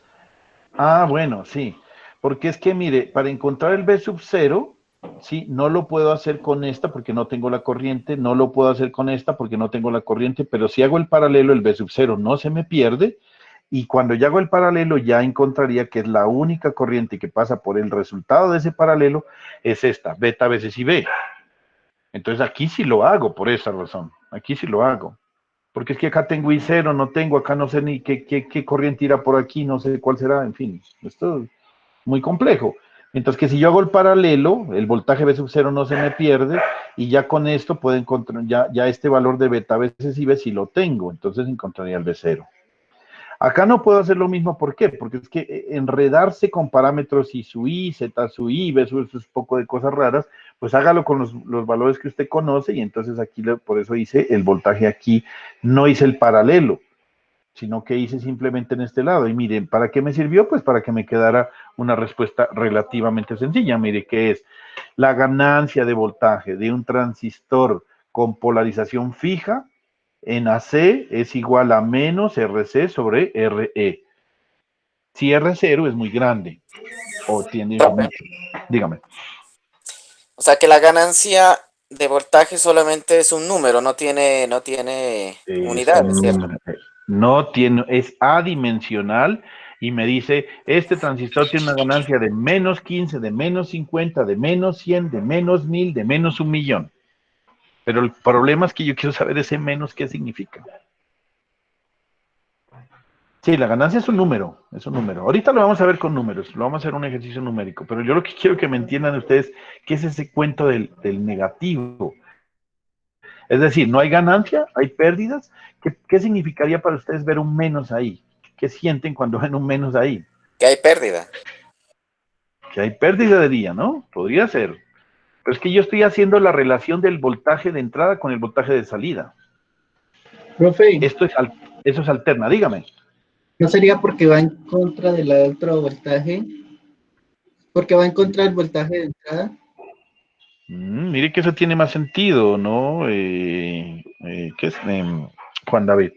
bueno, sí. Porque es que, mire, para encontrar el B sub 0, sí, no lo puedo hacer con esta porque no tengo la corriente, no lo puedo hacer con esta porque no tengo la corriente, pero si hago el paralelo, el B sub 0 no se me pierde, y cuando ya hago el paralelo ya encontraría que es la única corriente que pasa por el resultado de ese paralelo, es esta, beta veces IB. Entonces aquí sí lo hago por esa razón, aquí sí lo hago. Porque es que acá tengo I0, no tengo, acá no sé ni qué corriente irá por aquí, no sé cuál será, en fin, esto es muy complejo. Mientras que si yo hago el paralelo, el voltaje B sub 0 no se me pierde, y ya con esto puedo encontrar, ya este valor de beta veces I B si lo tengo, entonces encontraría el B0. Acá no puedo hacer lo mismo, ¿por qué? Porque es que enredarse con parámetros I sub I, Z sub I, B sub, eso es poco de cosas raras, pues hágalo con los valores que usted conoce, y entonces aquí, por eso hice el voltaje aquí, no hice el paralelo, sino que hice simplemente en este lado. Y miren, ¿para qué me sirvió? Pues para que me quedara una respuesta relativamente sencilla. Mire, que es la ganancia de voltaje de un transistor con polarización fija en AC es igual a menos RC sobre RE. Si R0 es muy grande o tiende Profe, mucho. Dígame. o sea que la ganancia de voltaje solamente es un número, no tiene Es unidades, un ¿cierto? número. No tiene, es adimensional, y me dice, este transistor tiene una ganancia de menos 15, de menos 50, de menos 100, de menos 1000, de menos 1.000.000. Pero el problema es que yo quiero saber ese menos qué significa. Sí, la ganancia es un número, es un número. Ahorita lo vamos a ver con números, lo vamos a hacer un ejercicio numérico, pero yo lo que quiero que me entiendan ustedes, ¿qué es ese cuento del negativo? Es decir, no hay ganancia, hay pérdidas. ¿Qué significaría para ustedes ver un menos ahí? ¿Qué sienten cuando ven un menos ahí? Que hay pérdida. Que hay pérdida de día, ¿no? Podría ser. Pero es que yo estoy haciendo la relación del voltaje de entrada con el voltaje de salida. Profe, Eso es alterna, dígame. ¿no sería porque va en contra del otro voltaje? Porque va en contra del voltaje de entrada. Mire que eso tiene más sentido, ¿no? ¿Qué es? Juan David.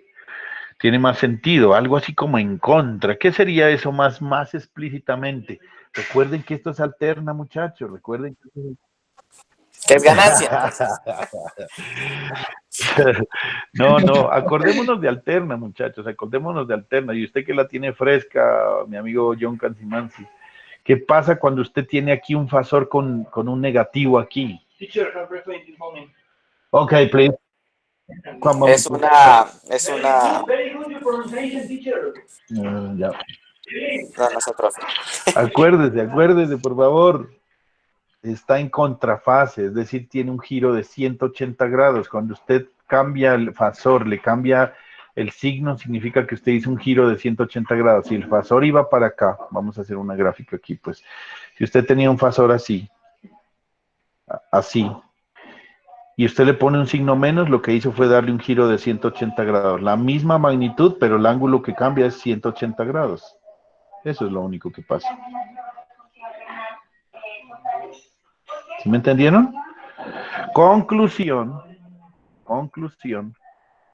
Tiene más sentido, algo así como en contra. ¿Qué sería eso más explícitamente? Recuerden que esto es alterna, muchachos. Recuerden que esto Que es ganancia, es... entonces. No, acordémonos de alterna, muchachos, acordémonos de alterna. Y usted que la tiene fresca, mi amigo John Cansimansi, ¿qué pasa cuando usted tiene aquí un fasor con un negativo aquí? Ok, please. Es una, Ya. no sé, profe. Acuérdese, por favor. Está en contrafase, es decir, tiene un giro de 180 grados. Cuando usted cambia el fasor, le cambia el signo, significa que usted hizo un giro de 180 grados. Si el fasor iba para acá, vamos a hacer una gráfica aquí, pues, si usted tenía un fasor así, y usted le pone un signo menos, lo que hizo fue darle un giro de 180 grados. La misma magnitud, pero el ángulo que cambia es 180 grados. Eso es lo único que pasa. ¿Sí me entendieron? Conclusión,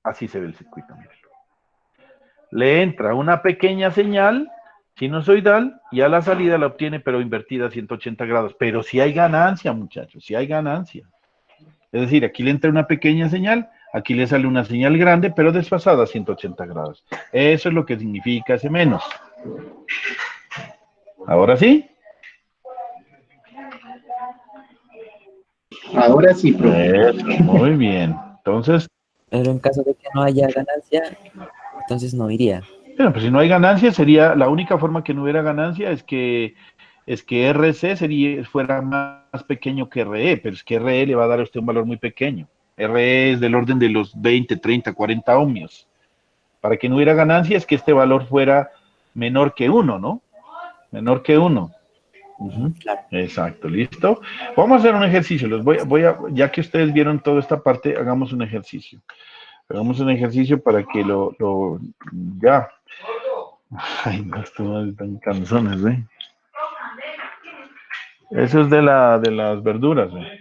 así se ve el circuito. Le entra una pequeña señal sinusoidal y a la salida la obtiene, pero invertida a 180 grados. Pero si hay ganancia, muchachos, si hay ganancia. Es decir, aquí le entra una pequeña señal, aquí le sale una señal grande, pero desfasada a 180 grados. Eso es lo que significa ese menos. ¿Ahora sí? Ahora sí, profe. Eso, muy bien. Entonces, Pero en caso de que no haya ganancia, entonces no iría. Bueno, pues si no hay ganancia, sería la única forma que no hubiera ganancia es que RC fuera más pequeño que RE, pero es que RE le va a dar a usted un valor muy pequeño. RE es del orden de los 20, 30, 40 ohmios. Para que no hubiera ganancia es que este valor fuera menor que uno, ¿no? Menor que uno. Claro. Exacto, listo. Vamos a hacer un ejercicio. Ya que ustedes vieron toda esta parte, hagamos un ejercicio. Hagamos un ejercicio para que ya. Ay, no, estos están canzones, ¿eh? Eso es de las verduras, ¿eh?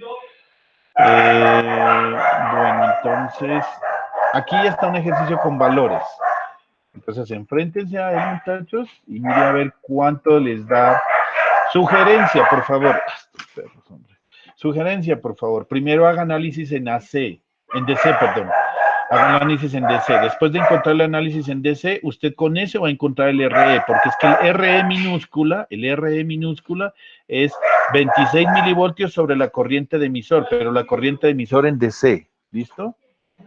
Bueno, entonces, aquí ya está un ejercicio con valores. Entonces, enfréntense a él, muchachos, y mire a ver cuánto les da. Sugerencia, por favor. Estos perros, hombre. Sugerencia, por favor. Primero haga análisis en AC, en DC, perdón. Haga análisis en DC. Después de encontrar el análisis en DC, usted con ese va a encontrar el RE, porque es que el RE minúscula es 26 milivoltios sobre la corriente de emisor, pero la corriente de emisor en DC. ¿Listo?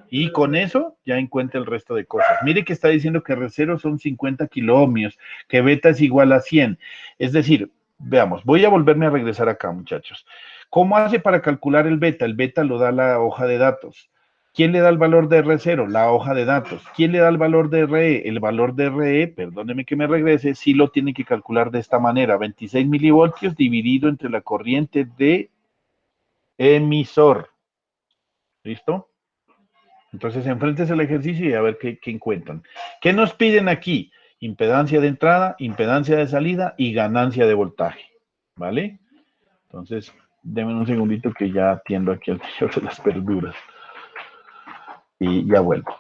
Y con eso ya encuentra el resto de cosas. Mire que está diciendo que R0 son 50 kiloohmios, que beta es igual a 100. Es decir, veamos, voy a volverme a regresar acá, muchachos. ¿Cómo hace para calcular el beta? El beta lo da la hoja de datos. ¿Quién le da el valor de R0? La hoja de datos. ¿Quién le da el valor de RE? El valor de RE, perdóneme que me regrese, sí lo tiene que calcular de esta manera. 26 milivoltios dividido entre la corriente de emisor. ¿Listo? Entonces, enfréntese al ejercicio y a ver qué encuentran. ¿Qué nos piden aquí? Impedancia de entrada, impedancia de salida y ganancia de voltaje. ¿Vale? Entonces, denme un segundito que ya atiendo aquí al señor de las verduras. Y ya vuelvo.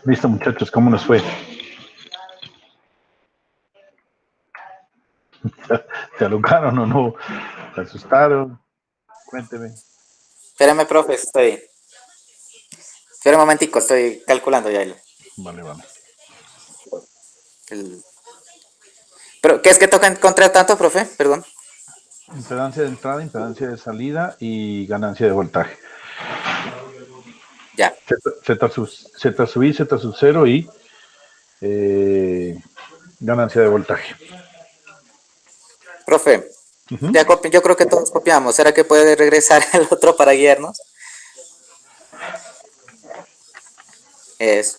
Listo, muchachos, ¿cómo nos fue? ¿Se alocaron o no? ¿Se asustaron? Cuénteme. Espérame, profe, espera un momentico, estoy calculando ya Vale, vale. el- ¿Pero qué es que toca encontrar tanto, profe? Perdón. Impedancia de entrada, impedancia de salida y ganancia de voltaje. Ya. Z sub I, Z sub 0 y ganancia de voltaje. Profe, Ujú. yo creo que todos copiamos. ¿Será que puede regresar el otro para guiarnos? Es.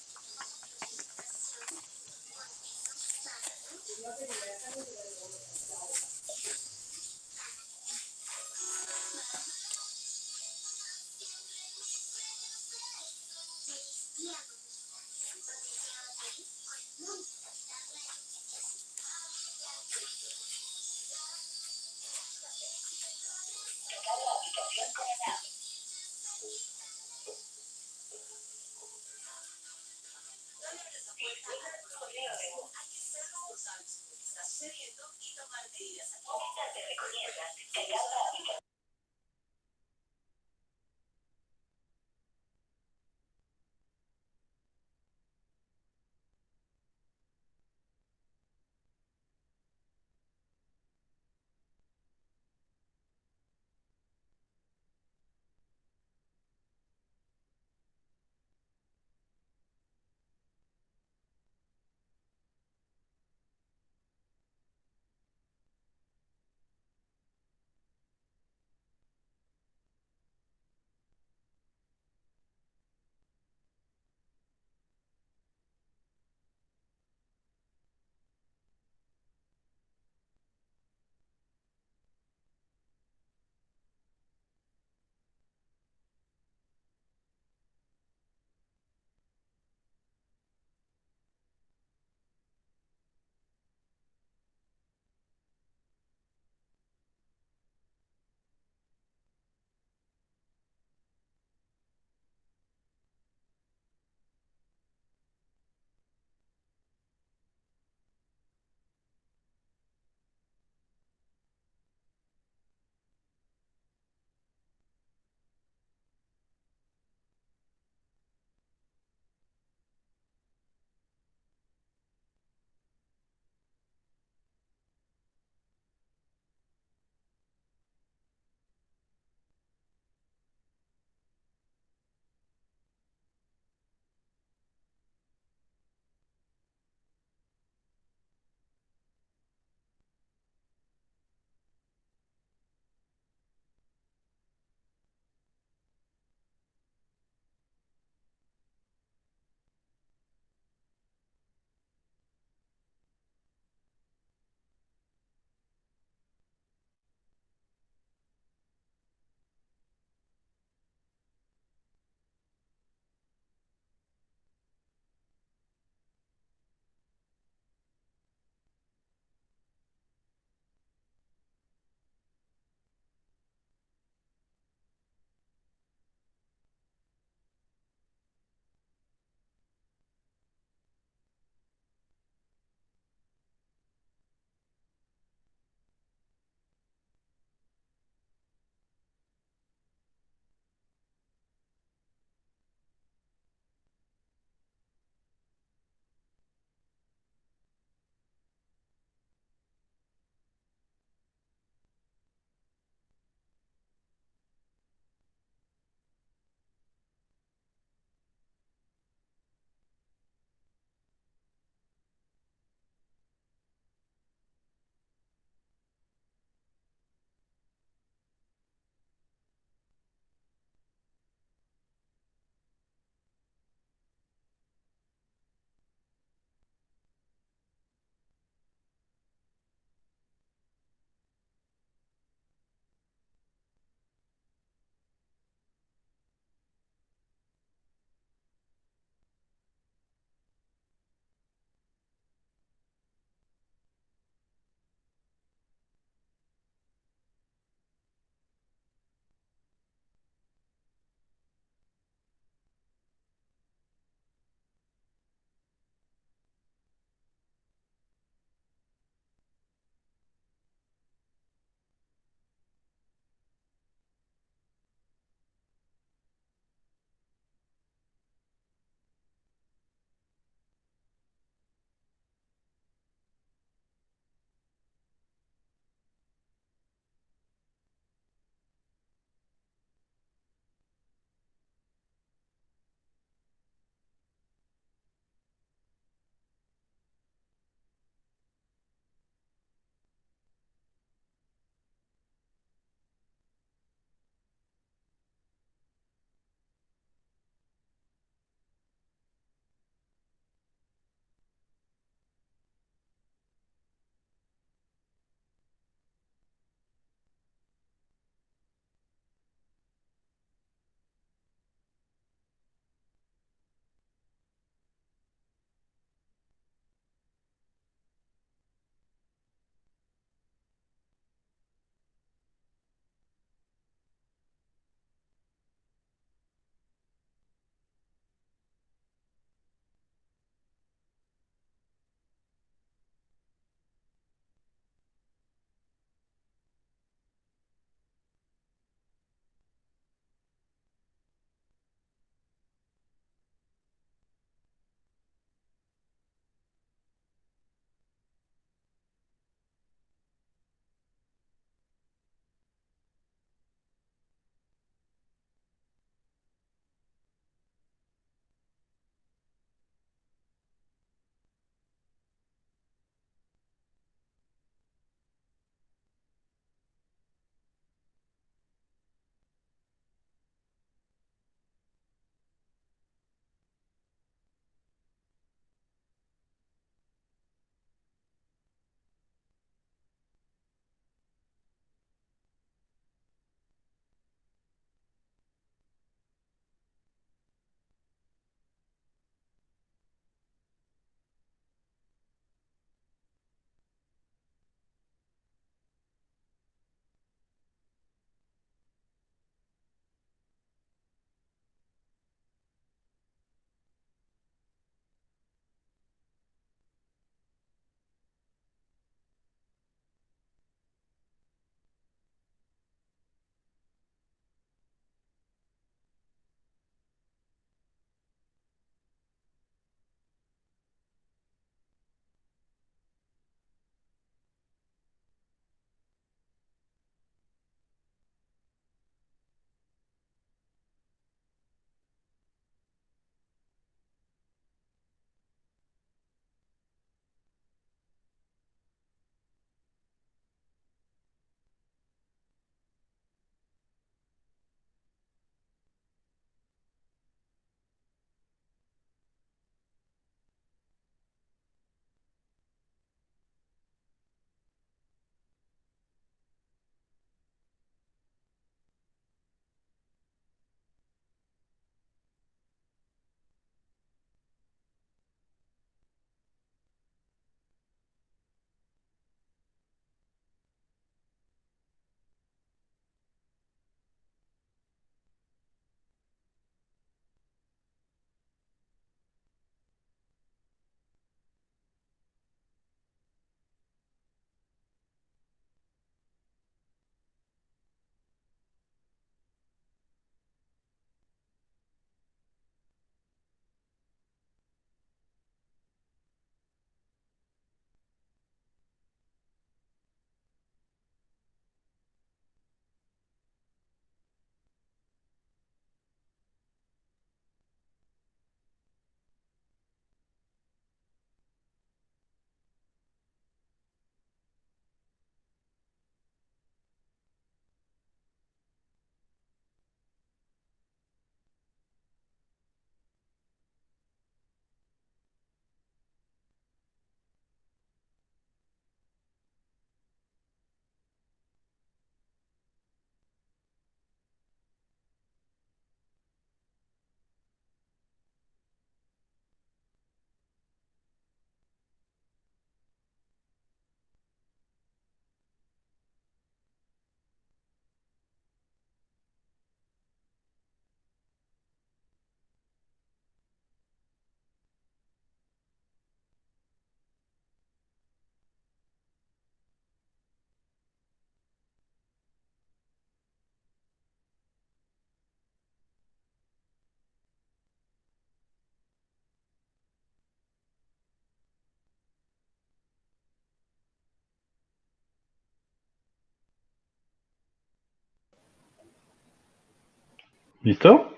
¿Listo?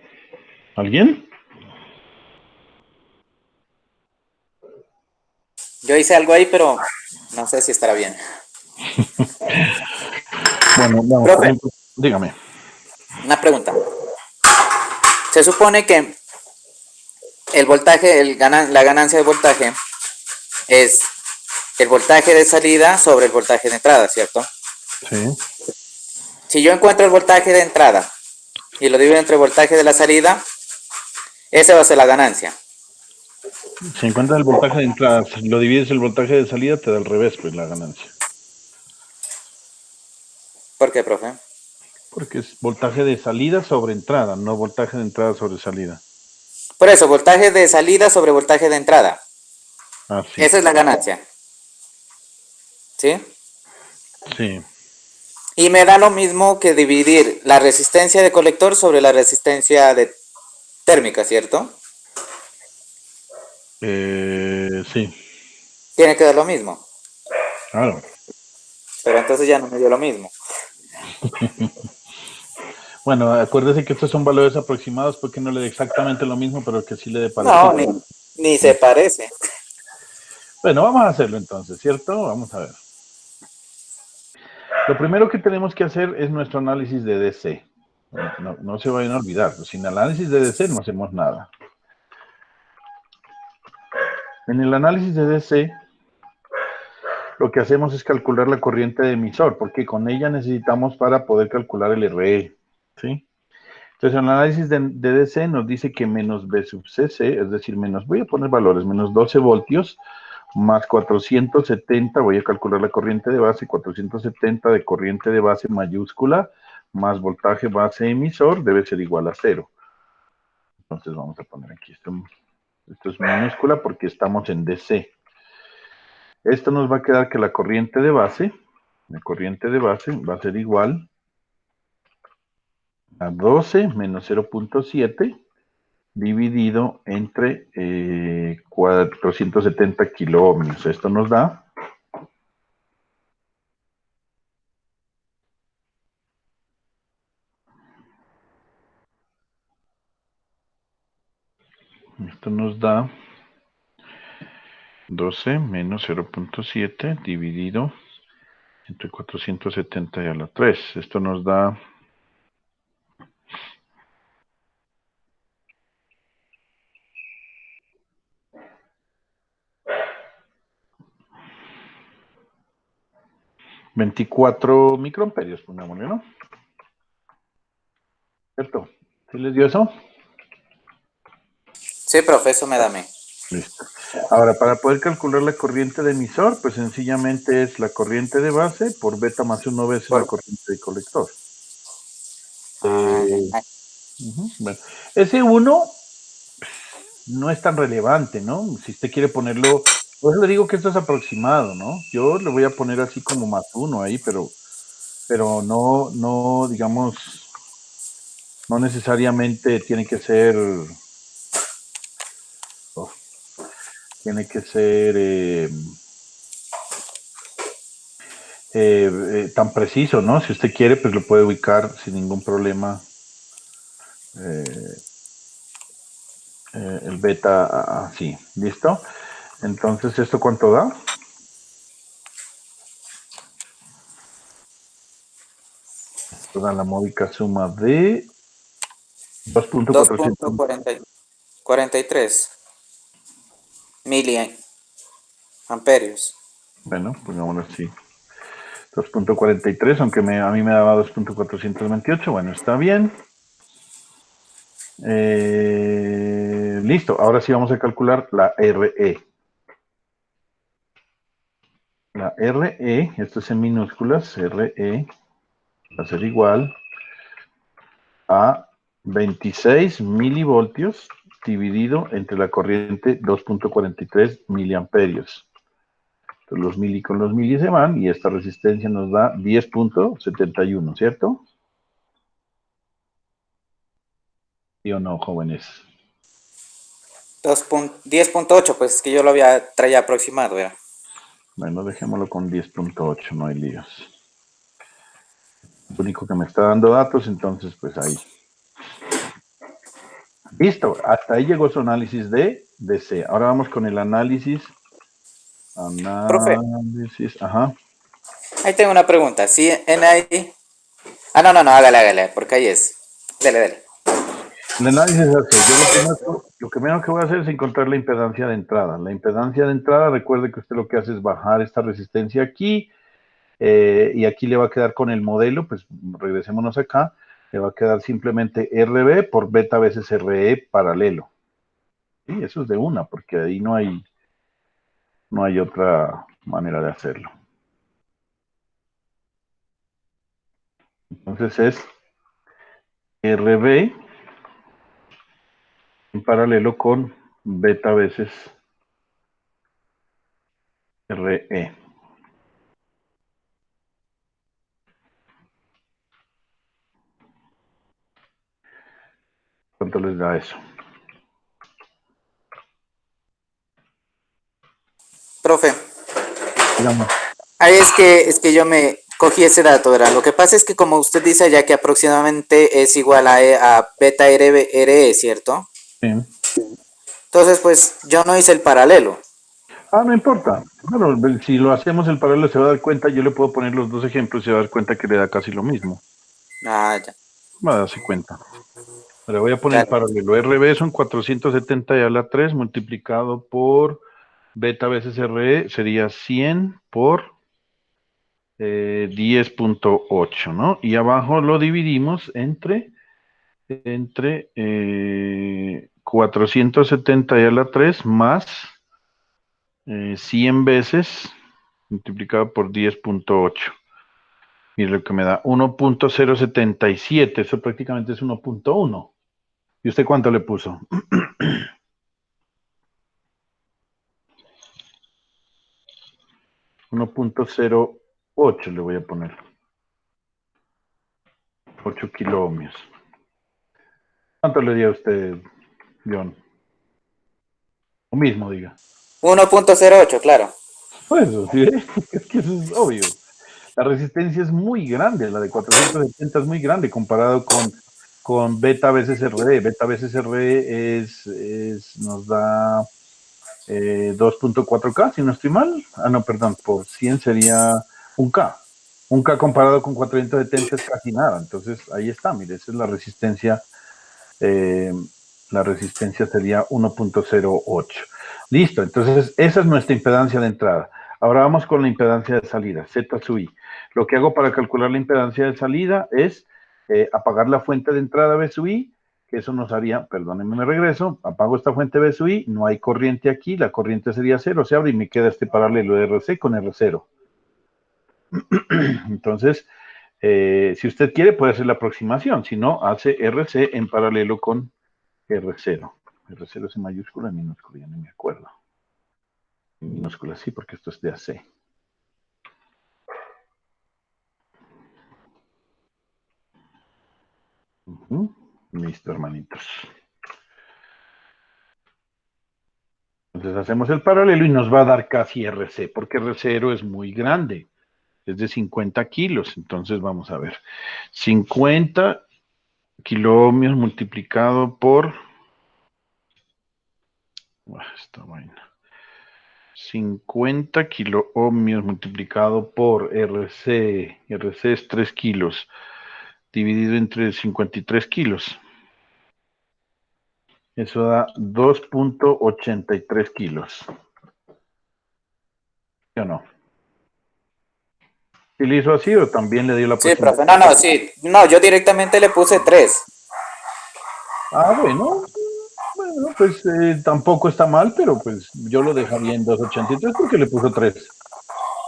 ¿Alguien? Yo hice algo ahí, pero no sé si estará bien. Bueno, vamos, por Profe, ejemplo, dígame. una pregunta. Se supone que el voltaje, la ganancia de voltaje es el voltaje de salida sobre el voltaje de entrada, ¿cierto? Sí. Si yo encuentro el voltaje de entrada y lo divido entre el voltaje de la salida, esa va a ser la ganancia. Si encuentras el voltaje de entrada, si lo divides el voltaje de salida, te da al revés, pues la ganancia. ¿Por qué, profe? Porque es voltaje de salida sobre entrada, no voltaje de entrada sobre salida. Por eso, voltaje de salida sobre voltaje de entrada. Ah, sí. Esa es la ganancia. ¿Sí? Sí. Y me da lo mismo que dividir la resistencia de colector sobre la resistencia de térmica, ¿cierto? Sí, Tiene que dar lo mismo. claro. Pero entonces ya no me dio lo mismo. Bueno, acuérdese que estos son valores aproximados porque no le dé exactamente lo mismo, pero que sí le dé No, parecido. ni se parece. Bueno, vamos a hacerlo entonces, ¿cierto? Vamos a ver. Lo primero que tenemos que hacer es nuestro análisis de DC. No se vayan a olvidar, sin análisis de DC no hacemos nada. En el análisis de DC, lo que hacemos es calcular la corriente de emisor, porque con ella necesitamos para poder calcular el RE, ¿sí? Entonces, el análisis de DC nos dice que menos B sub CC, es decir, voy a poner valores, menos 12 voltios, más 470, voy a calcular la corriente de base, 470 de corriente de base mayúscula, más voltaje base emisor, debe ser igual a 0. Entonces, vamos a poner aquí, esto es minúscula porque estamos en DC. Esto nos va a quedar que la corriente de base va a ser igual a 12 menos 0.7 dividido entre 470 kiloohmios. Esto nos da 12 menos 0.7 dividido entre 470 y a la 3. Esto nos da 24 microamperios, pongámosle, ¿no? ¿Cierto? ¿Sí les dio eso? Sí, profe, eso me da a mí. Listo. Ahora, para poder calcular la corriente de emisor, pues sencillamente es la corriente de base por beta más 1 veces la corriente de colector. Bueno, ese 1 no es tan relevante, ¿no? Si usted quiere ponerlo, por eso le digo que esto es aproximado, ¿no? Yo le voy a poner así como más 1 ahí, pero no, digamos, no necesariamente tiene que ser, tan preciso, ¿no? Si usted quiere, pues lo puede ubicar sin ningún problema. El beta así, ¿listo? Entonces, ¿esto cuánto da? Esto da la módica suma de 2.43 miliamperios. Bueno, pongámoslo así. 2.43, aunque a mí me daba 2.428. Bueno, está bien. Listo, ahora sí vamos a calcular la RE. La RE, esto es en minúsculas, RE va a ser igual a 26 milivoltios dividido entre la corriente 2.43 miliamperios. Entonces los mili con los mili se van y esta resistencia nos da 10.71, ¿cierto? ¿Sí o no, jóvenes? 10.8, pues es que yo lo traía aproximado, ¿verdad? Bueno, dejémoslo con 10.8, no hay líos. Lo único que me está dando datos, entonces pues ahí. Listo, hasta ahí llegó su análisis de DC. Ahora vamos con el análisis. Profe, Ajá. ahí tengo una pregunta. Si en ahí... Ah, no, hágale, porque ahí es. Dele. El análisis es así. Yo lo primero que voy a hacer es encontrar la impedancia de entrada. La impedancia de entrada, recuerde que usted lo que hace es bajar esta resistencia aquí, y aquí le va a quedar con el modelo, pues regresémonos acá, le va a quedar simplemente RB por beta veces RE paralelo. Sí, eso es de una, porque ahí no hay otra manera de hacerlo. Entonces es RB en paralelo con beta veces RE. ¿Cuánto les da eso? Profe, Digamos, ahí es que yo me cogí ese dato, ¿verdad? Lo que pasa es que como usted dice ya que aproximadamente es igual a beta RE, ¿cierto? sí. Entonces, pues yo no hice el paralelo. No importa. Bueno, si lo hacemos el paralelo se va a dar cuenta, yo le puedo poner los dos ejemplos y se va a dar cuenta que le da casi lo mismo. Ah, ya. Va a darse cuenta. Le voy a poner el Dale. paralelo. RB son 470 y a la 3 multiplicado por beta veces RE sería 100 por 10.8, ¿no? Y abajo lo dividimos entre 470 y a la 3 más 100 veces multiplicado por 10.8. Y lo que me da 1.077, eso prácticamente es 1.1. ¿Y usted cuánto le puso? 1.08 le voy a poner. 8 kilo ohmios. ¿Cuánto le dio a usted, John? Lo mismo, diga. 1.08, claro. Pues eso, ¿sí? Es que eso es obvio. La resistencia es muy grande, la de 470 es muy grande comparado con beta veces RE. Beta veces RE nos da 2.4K, si no estoy mal. No, perdón, por 100 sería un K. Un K comparado con 470 es casi nada. Entonces, ahí está, mire, esa es la resistencia. La resistencia sería 1.08. Listo, entonces esa es nuestra impedancia de entrada. Ahora vamos con la impedancia de salida, Z sub I. Lo que hago para calcular la impedancia de salida es apagar la fuente de entrada B sub I, que eso nos haría, perdónenme, me regreso, apago esta fuente B sub I, no hay corriente aquí, la corriente sería 0, se abre y me queda este paralelo de RC con R0. Entonces, si usted quiere puede hacer la aproximación, si no, hace RC en paralelo con R0. R0 es en mayúscula, en minúscula, ya no me acuerdo. En minúscula sí, porque esto es de AC. Listo, hermanitos. Entonces hacemos el paralelo y nos va a dar casi RC, porque R0 es muy grande. Es de 50 kilos. Entonces vamos a ver. 50 kiloohmios multiplicado por... esta vaina. 50 kiloohmios multiplicado por RC. RC es 3 kilos. Dividido entre 53 kilos. Eso da 2.83 kilos. ¿Sí o no? ¿Sí le hizo así o también le dio la Sí, profe. aproximación? No, sí. No, yo directamente le puse 3. Bueno, pues tampoco está mal, pero pues yo lo dejaría en 2.83 porque le puso 3.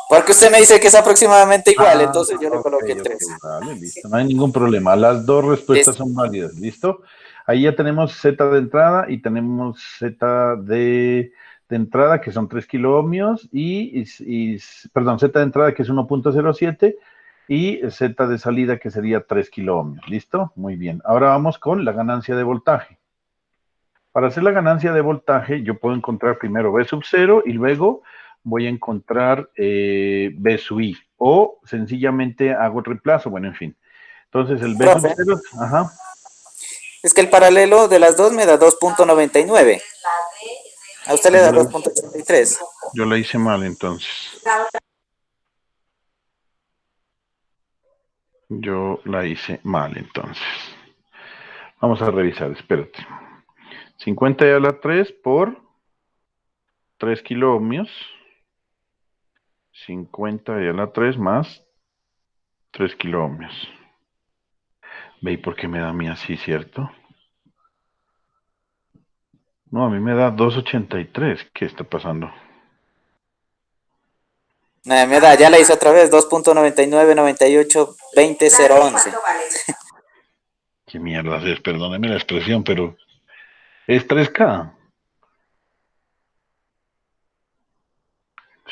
Porque usted me dice que es aproximadamente igual, entonces yo le Ok, coloqué 3. vale, listo, no hay ningún problema. Las dos respuestas Listo. son válidas, ¿listo? Ahí ya tenemos Z de entrada y tenemos Z de entrada, que son 3 kiloohmios, perdón, Z de entrada, que es 1.07, y Z de salida, que sería 3 kiloohmios, ¿listo? Muy bien. Ahora vamos con la ganancia de voltaje. Para hacer la ganancia de voltaje, yo puedo encontrar primero B sub 0 y luego voy a encontrar B sub I. O sencillamente hago el reemplazo, bueno, en fin. Entonces el B sub Profe, 0, ajá. Es que el paralelo de las dos me da 2.99. A usted le da 2.83. Yo la hice mal entonces. Yo la hice mal entonces. Vamos a revisar, espérate. 50 a la 3 por 3 kiloohmios. 50 a la 3 más 3 kiloohmios. ¿Ve por qué me da a mí así, cierto? No, a mí me da 2.83. ¿Qué está pasando? Me da, ya la hice otra vez, 2.999820.011. ¿Qué mierda es? Perdóneme la expresión, pero es 3K.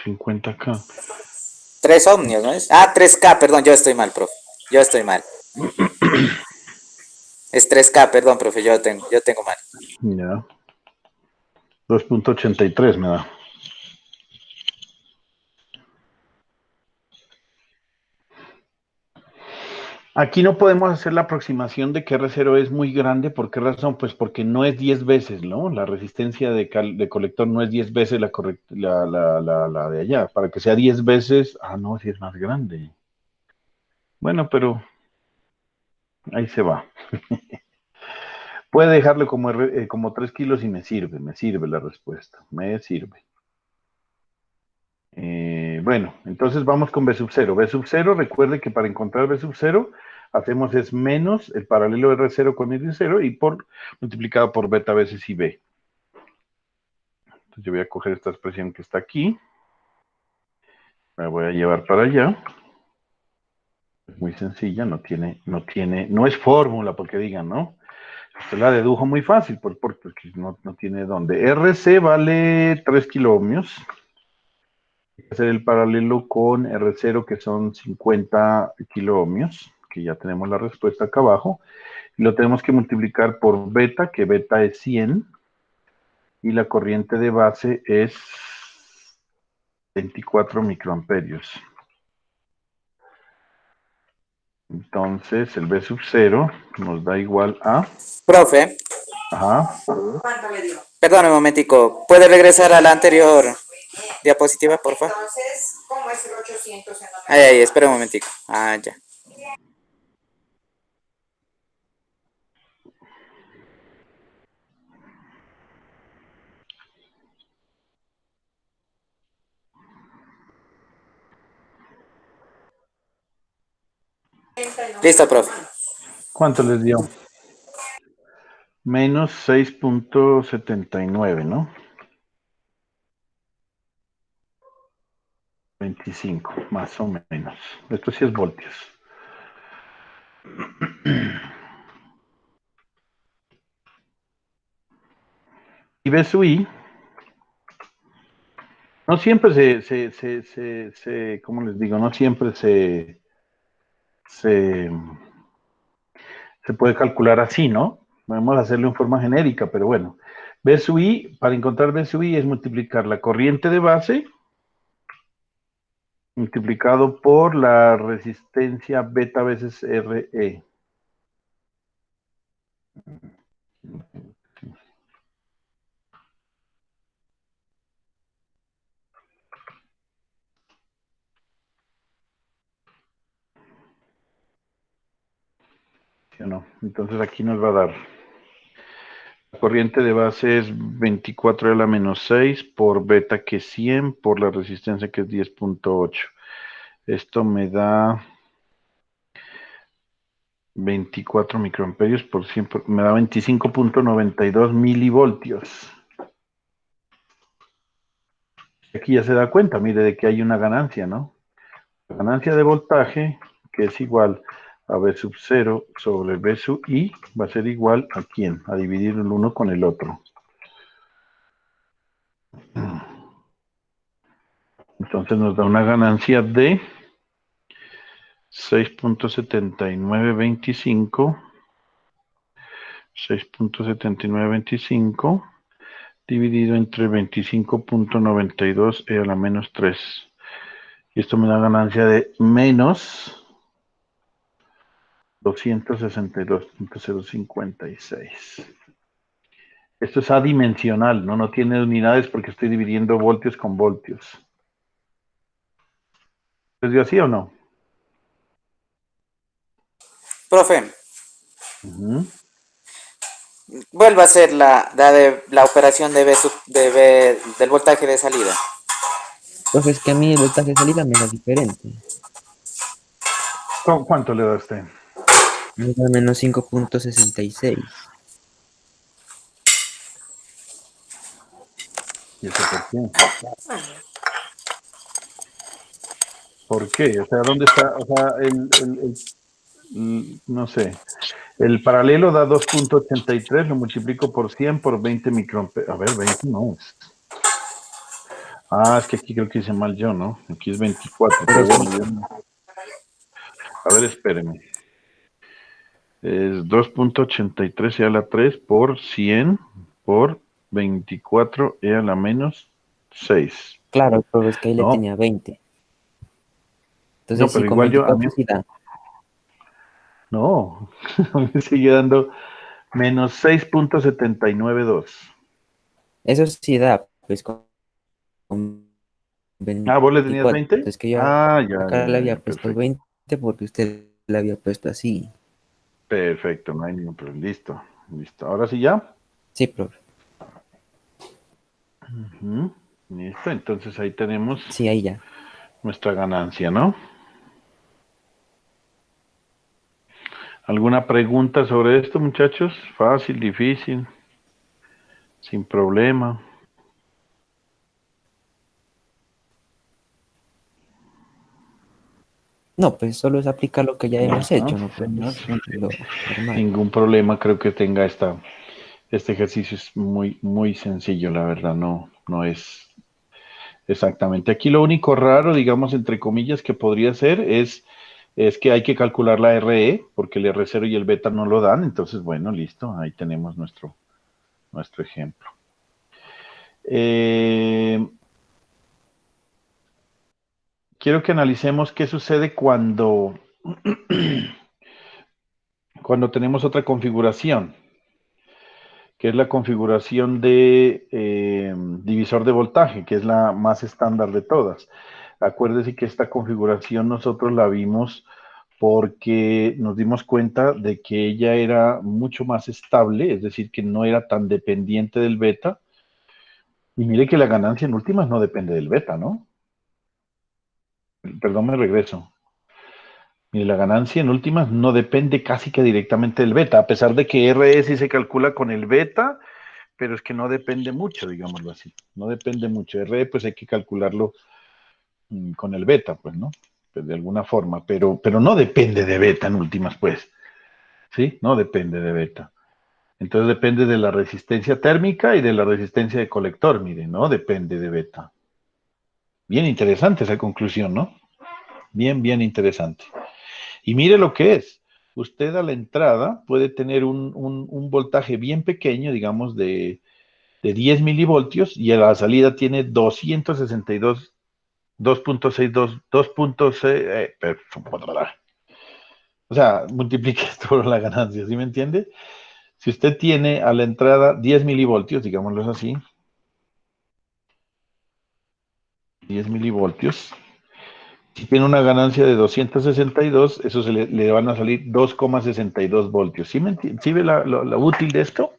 50K. 3 ohmios, ¿no es? Ah, 3K, perdón, yo estoy mal, profe. Yo estoy mal. Es 3K, perdón, profe, yo tengo mal. Ya. 2.83 me da. Aquí no podemos hacer la aproximación de que R0 es muy grande. ¿Por qué razón? Pues porque no es 10 veces, ¿no? La resistencia de colector no es 10 veces la de allá. Para que sea 10 veces, no, si es más grande. Bueno, pero ahí se va. Puede dejarlo como 3 kilos y me sirve la respuesta, me sirve. Bueno, entonces vamos con B sub 0. B sub 0, recuerde que para encontrar B sub 0, hacemos es menos el paralelo R0 con R0 y multiplicado por beta veces IB. Entonces yo voy a coger esta expresión que está aquí, la voy a llevar para allá. Es muy sencilla, no es fórmula porque digan, ¿no? Se la dedujo muy fácil porque no tiene dónde. RC vale 3 kiloohmios. Hay que hacer el paralelo con R0 que son 50 kiloohmios, que ya tenemos la respuesta acá abajo. Y lo tenemos que multiplicar por beta, que beta es 100. Y la corriente de base es 24 microamperios. Entonces el B sub 0 nos da igual a... Profe, Ajá. perdón un momentico, ¿puede regresar a la anterior diapositiva, por favor? Entonces, ¿cómo es el 800 en la Ay, espera un momentico. Ya. Listo, profe. ¿Cuánto les dio? Menos 6.79, ¿no? 25, más o menos. Esto sí es voltios. Y B sub I, no siempre ¿cómo les digo? No siempre se puede calcular así, ¿no? Podemos hacerlo en forma genérica, pero bueno. B sub I, para encontrar B sub I es multiplicar la corriente de base multiplicado por la resistencia beta veces RE. ¿Sí o no? Entonces aquí nos va a dar, la corriente de base es 24 a la menos 6 por beta que es 100 por la resistencia que es 10.8. Esto me da 24 microamperios por 100, me da 25.92 milivoltios. Aquí ya se da cuenta, mire, de que hay una ganancia, ¿no? La ganancia de voltaje, que es igual a B sub 0 sobre B sub I, va a ser igual a ¿quién? A dividir el uno con el otro. Entonces nos da una ganancia de 6.7925 dividido entre 25.92 e a la menos 3. Y esto me da ganancia de menos 262.056. Esto es adimensional, ¿no? No tiene unidades porque estoy dividiendo voltios con voltios. ¿Es así o no? Profe, Ujú. vuelva a hacer la operación de del voltaje de salida. Profe, es que a mí el voltaje de salida me da diferente. ¿Cuánto le da usted? Me da menos 5,66. ¿Y eso por qué? ¿Por qué? O sea, ¿dónde está? O sea, no sé. El paralelo da 2.83, lo multiplico por 100 por 20 microamperes. A ver, 20 no es. Ah, es que aquí creo que hice mal yo, ¿no? Aquí es 24, pero Pero sí, bueno, a ver, espéreme. Es 2.83 e a la 3 por 100 por 24 e a la menos 6. claro, profe, es que ahí le No, tenía 20. no, Entonces sí, pero con igual yo, a mí, 24 sí da. no, me sigue dando menos 6.792. Eso sí da, pues con Ah, ¿vos le tenías 24. 20? Es que yo Ah, ya, acá ya, le ya, había ya, puesto perfecto. 20 porque usted le había puesto así. Perfecto, no hay ningún problema. Listo, listo. Ahora sí ya. Sí, profe. Ujú. Listo, entonces ahí tenemos Sí, ahí ya. nuestra ganancia, ¿no? ¿Alguna pregunta sobre esto, muchachos? Fácil, difícil, sin problema. No, pues solo es aplicar lo que ya hemos Ajá. hecho, ¿no, profe? Es lo normal. Ningún problema creo que tenga este ejercicio es muy, muy sencillo, la verdad, no es exactamente. Aquí lo único raro, digamos, entre comillas, que podría ser es que hay que calcular la RE, porque el R0 y el beta no lo dan, entonces, bueno, listo, ahí tenemos nuestro ejemplo. Quiero que analicemos qué sucede cuando tenemos otra configuración, que es la configuración de divisor de voltaje, que es la más estándar de todas. Acuérdese que esta configuración nosotros la vimos porque nos dimos cuenta de que ella era mucho más estable, es decir, que no era tan dependiente del beta. Y mire que la ganancia en últimas no depende del beta, ¿no? Perdón, me regreso. Mire, la ganancia en últimas no depende casi que directamente del beta, a pesar de que RS sí se calcula con el beta, pero es que no depende mucho, digámoslo así. No depende mucho. RE, pues hay que calcularlo con el beta, pues, ¿no? Pues de alguna forma, pero no depende de beta en últimas, pues. ¿Sí? No depende de beta. Entonces depende de la resistencia térmica y de la resistencia de colector, mire, no depende de beta. Bien interesante esa conclusión, ¿no? Bien, bien interesante. Y mire lo que es. Usted a la entrada puede tener un voltaje bien pequeño, digamos de 10 milivoltios, y a la salida tiene 262, 2.62, 2.6, o sea, multiplique esto por la ganancia, ¿sí me entiende? Si usted tiene a la entrada 10 milivoltios, digámoslo así, 10 milivoltios, si tiene una ganancia de 262, eso le van a salir 2,62 voltios. ¿Sí, ¿Sí ve la útil de esto?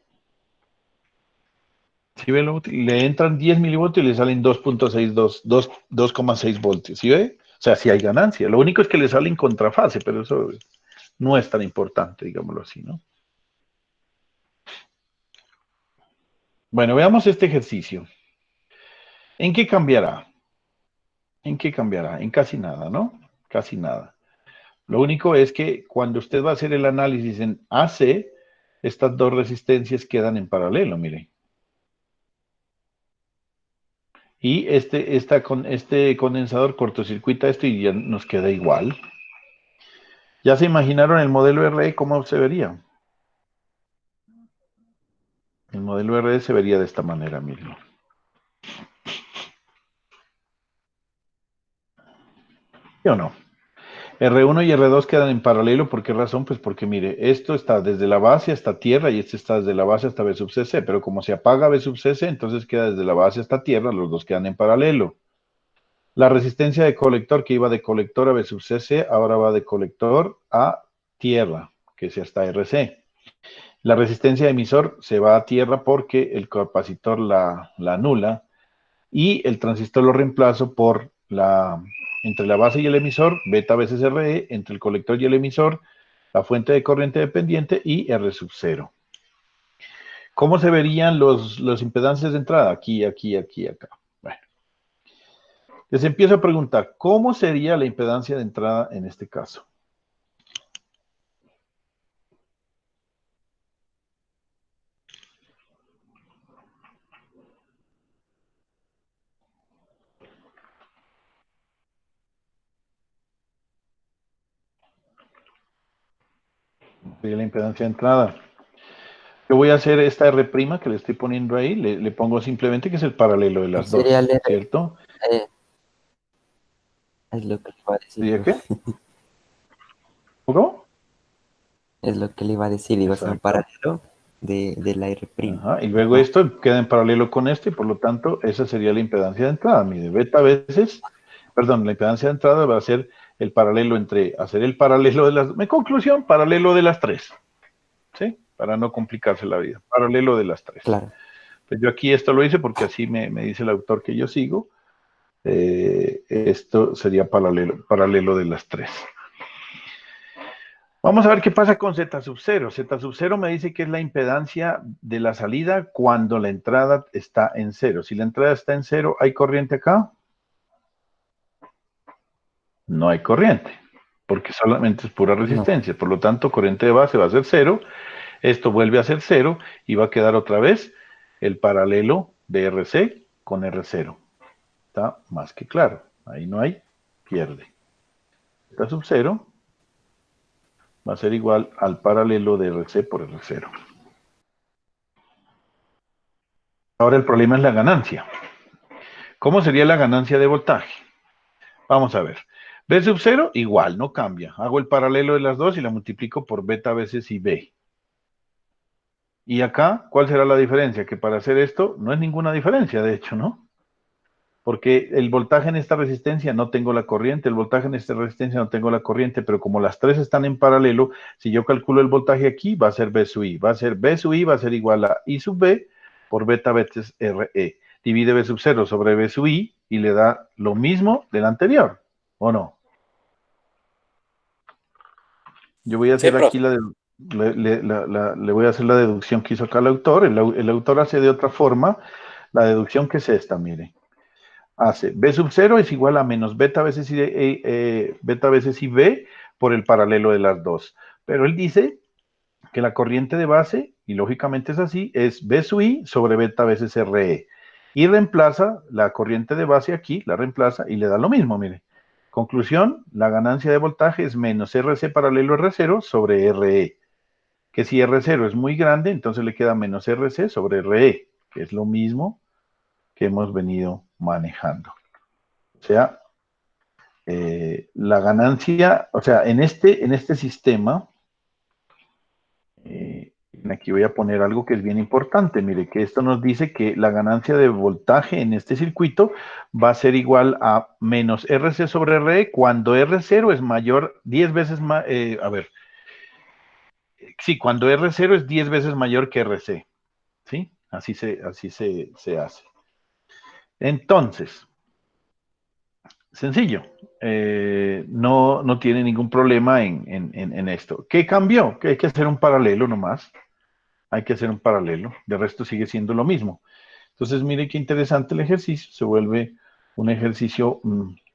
¿Sí ve lo útil? Le entran 10 milivoltios y le salen 2.62, 2,6 voltios. ¿Sí ve? O sea, sí hay ganancia. Lo único es que le sale en contrafase, pero eso no es tan importante, digámoslo así, ¿no? Bueno, veamos este ejercicio. ¿En qué cambiará? ¿En qué cambiará? En casi nada, ¿no? Casi nada. Lo único es que cuando usted va a hacer el análisis en AC, estas dos resistencias quedan en paralelo, mire. Y este condensador cortocircuita esto y ya nos queda igual. ¿Ya se imaginaron el modelo RE cómo se vería? El modelo RE se vería de esta manera, miren. ¿Sí o no? R1 y R2 quedan en paralelo, ¿por qué razón? Pues porque mire, esto está desde la base hasta tierra y este está desde la base hasta B sub CC, pero como se apaga B sub CC, entonces queda desde la base hasta tierra, los dos quedan en paralelo. La resistencia de colector que iba de colector a B sub CC, ahora va de colector a tierra, que es hasta RC. La resistencia de emisor se va a tierra porque el capacitor la anula y el transistor lo reemplazo por entre la base y el emisor, beta veces RE, entre el colector y el emisor, la fuente de corriente dependiente y R sub 0. ¿Cómo se verían los impedancias de entrada? Aquí, aquí, aquí, acá. Bueno. Les empiezo a preguntar, ¿cómo sería la impedancia de entrada en este caso? Sería la impedancia de entrada. Yo voy a hacer esta R' que le estoy poniendo ahí, le pongo simplemente que es el paralelo de las dos, Sería el R, ¿cierto? es lo que le iba a decir, ¿Sería profe. qué? ¿Cómo? Es lo que le iba a decir, iba a ser un Exacto. paralelo de la R'. Ajá, y luego esto queda en paralelo con esto y por lo tanto esa sería la impedancia de entrada. Mire, beta veces, perdón, la impedancia de entrada va a ser el paralelo entre, hacer el paralelo de las, en conclusión, paralelo de las tres, ¿sí? Para no complicarse la vida, paralelo de las tres. Claro. Pues yo aquí esto lo hice porque así me dice el autor que yo sigo. Esto sería paralelo de las tres. Vamos a ver qué pasa con Z sub 0. Z sub 0 me dice que es la impedancia de la salida cuando la entrada está en 0. Si la entrada está en 0, ¿hay corriente acá? No hay corriente, porque solamente es pura resistencia. No. Por lo tanto, corriente de base va a ser 0. Esto vuelve a ser 0 y va a quedar otra vez el paralelo de RC con R0. Está más que claro. Ahí no hay pierde. Z sub 0 va a ser igual al paralelo de RC por R0. Ahora el problema es la ganancia. ¿Cómo sería la ganancia de voltaje? Vamos a ver. B sub 0 igual, no cambia. Hago el paralelo de las dos y la multiplico por beta veces IB. Y acá, ¿cuál será la diferencia? Que para hacer esto no es ninguna diferencia, de hecho, ¿no? Porque el voltaje en esta resistencia no tengo la corriente, el voltaje en esta resistencia no tengo la corriente, pero como las tres están en paralelo, si yo calculo el voltaje aquí, va a ser B sub I. Va a ser B sub I, va a ser igual a I sub B por beta veces RE. Divide B sub 0 sobre B sub I y le da lo mismo del anterior, ¿o no? Yo voy a hacer aquí le voy a hacer la deducción que hizo acá el autor. El autor hace de otra forma la deducción que es esta, mire. Hace B sub 0 es igual a menos beta veces IB por el paralelo de las dos. Pero él dice que la corriente de base, y lógicamente es así, es B sub I sobre beta veces RE. Y reemplaza la corriente de base aquí, la reemplaza y le da lo mismo, mire. Conclusión, la ganancia de voltaje es menos RC paralelo R0 sobre RE. Que si R0 es muy grande, entonces le queda menos RC sobre RE, que es lo mismo que hemos venido manejando. O sea, la ganancia, o sea, en este sistema, aquí voy a poner algo que es bien importante. Mire, que esto nos dice que la ganancia de voltaje en este circuito va a ser igual a menos RC sobre RE cuando R0 es mayor 10 veces más, sí, cuando R0 es 10 veces mayor que RC, ¿sí? Así se hace. Entonces, sencillo, no tiene ningún problema en esto. ¿Qué cambió? Que hay que hacer un paralelo nomás. Hay que hacer un paralelo. De resto sigue siendo lo mismo. Entonces, mire qué interesante el ejercicio. Se vuelve un ejercicio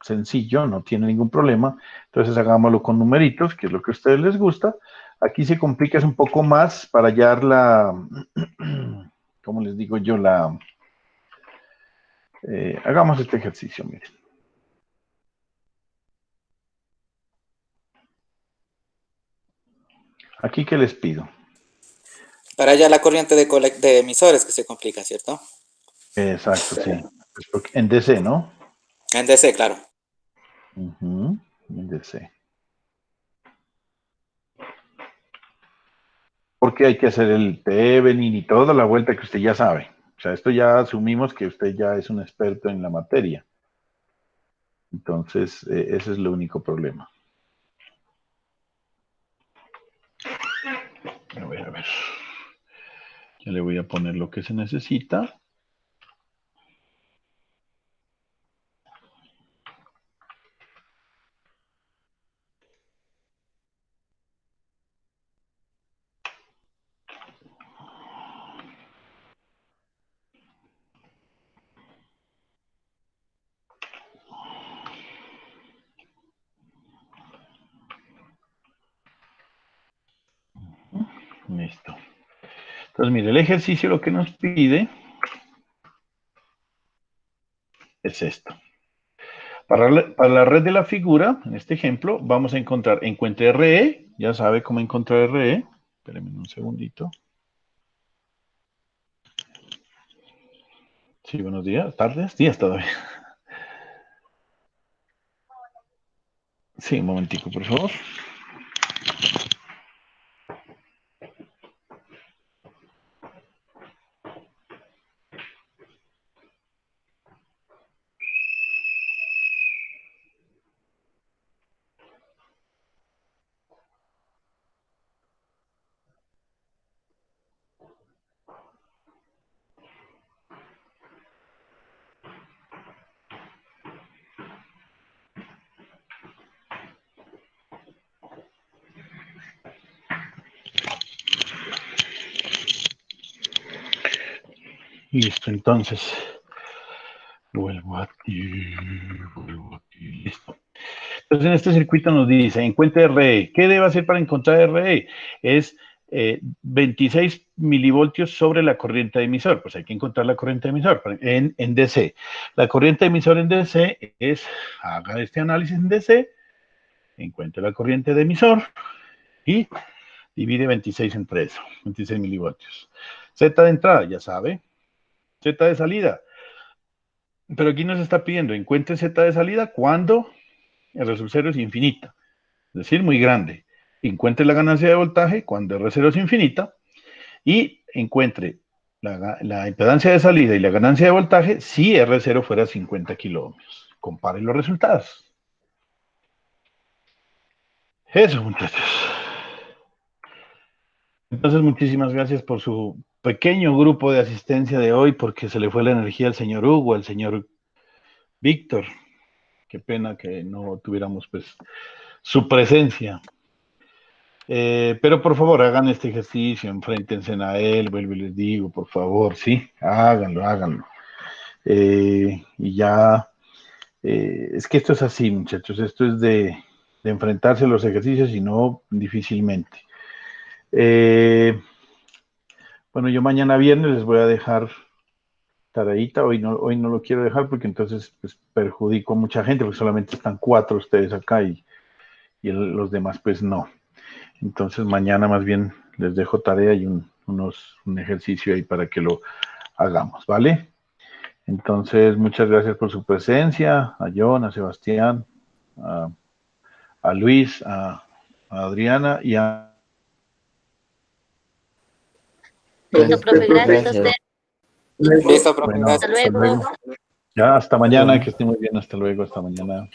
sencillo, no tiene ningún problema. Entonces, hagámoslo con numeritos, que es lo que a ustedes les gusta. Aquí se complica un poco más para hallar ¿cómo les digo yo? Hagamos este ejercicio, miren. Aquí, ¿qué les pido? Para allá la corriente de emisores que se complica, ¿cierto? Exacto, sí. En DC, ¿no? En DC, claro. En DC. porque hay que hacer el Thevenin y toda la vuelta que usted ya sabe. O sea, esto ya asumimos que usted ya es un experto en la materia. Entonces, ese es el único problema. A ver. Ya le voy a poner lo que se necesita. Listo. Entonces, mire, el ejercicio lo que nos pide es esto. Para la red de la figura, en este ejemplo, vamos a encontrar, encuentre RE, ya sabe cómo encontrar RE. Espérenme un segundito. Sí, buenos días, tardes, días todavía. Sí, un momentico, por favor. Listo, entonces, vuelvo aquí, listo. Entonces, en este circuito nos dice, encuentre RE. ¿Qué debe hacer para encontrar RE? Es 26 milivoltios sobre la corriente de emisor. Pues hay que encontrar la corriente de emisor en DC. La corriente de emisor en DC es, haga este análisis en DC, encuentre la corriente de emisor y divide 26 entre eso, 26 milivoltios. Z de entrada, ya sabe. Z de salida. Pero aquí nos está pidiendo, encuentre Z de salida cuando el R0 es infinita. Es decir, muy grande. Encuentre la ganancia de voltaje cuando R0 es infinita y encuentre la impedancia de salida y la ganancia de voltaje si R0 fuera 50 kiloohmios. Compare los resultados. Eso, muchachos. Entonces, muchísimas gracias por su pequeño grupo de asistencia de hoy, porque se le fue la energía al señor Hugo, al señor Víctor. Qué pena que no tuviéramos, pues, su presencia. Pero por favor, hagan este ejercicio, enfréntense a él, vuelvo y les digo, por favor, sí, háganlo. Y ya, es que esto es así, muchachos, esto es de enfrentarse a los ejercicios y no difícilmente. Bueno, yo mañana viernes les voy a dejar tareita, hoy no lo quiero dejar porque entonces pues, perjudico a mucha gente, porque solamente están 4 ustedes acá y los demás pues no. Entonces mañana más bien les dejo tarea y un ejercicio ahí para que lo hagamos, ¿vale? Entonces muchas gracias por su presencia, a John, a Sebastián, a Luis, a Adriana y a... Listo, profe, gracias a usted. Listo, profe, Bueno, gracias. Hasta luego. ya hasta mañana, que esté muy bien, hasta luego, hasta mañana.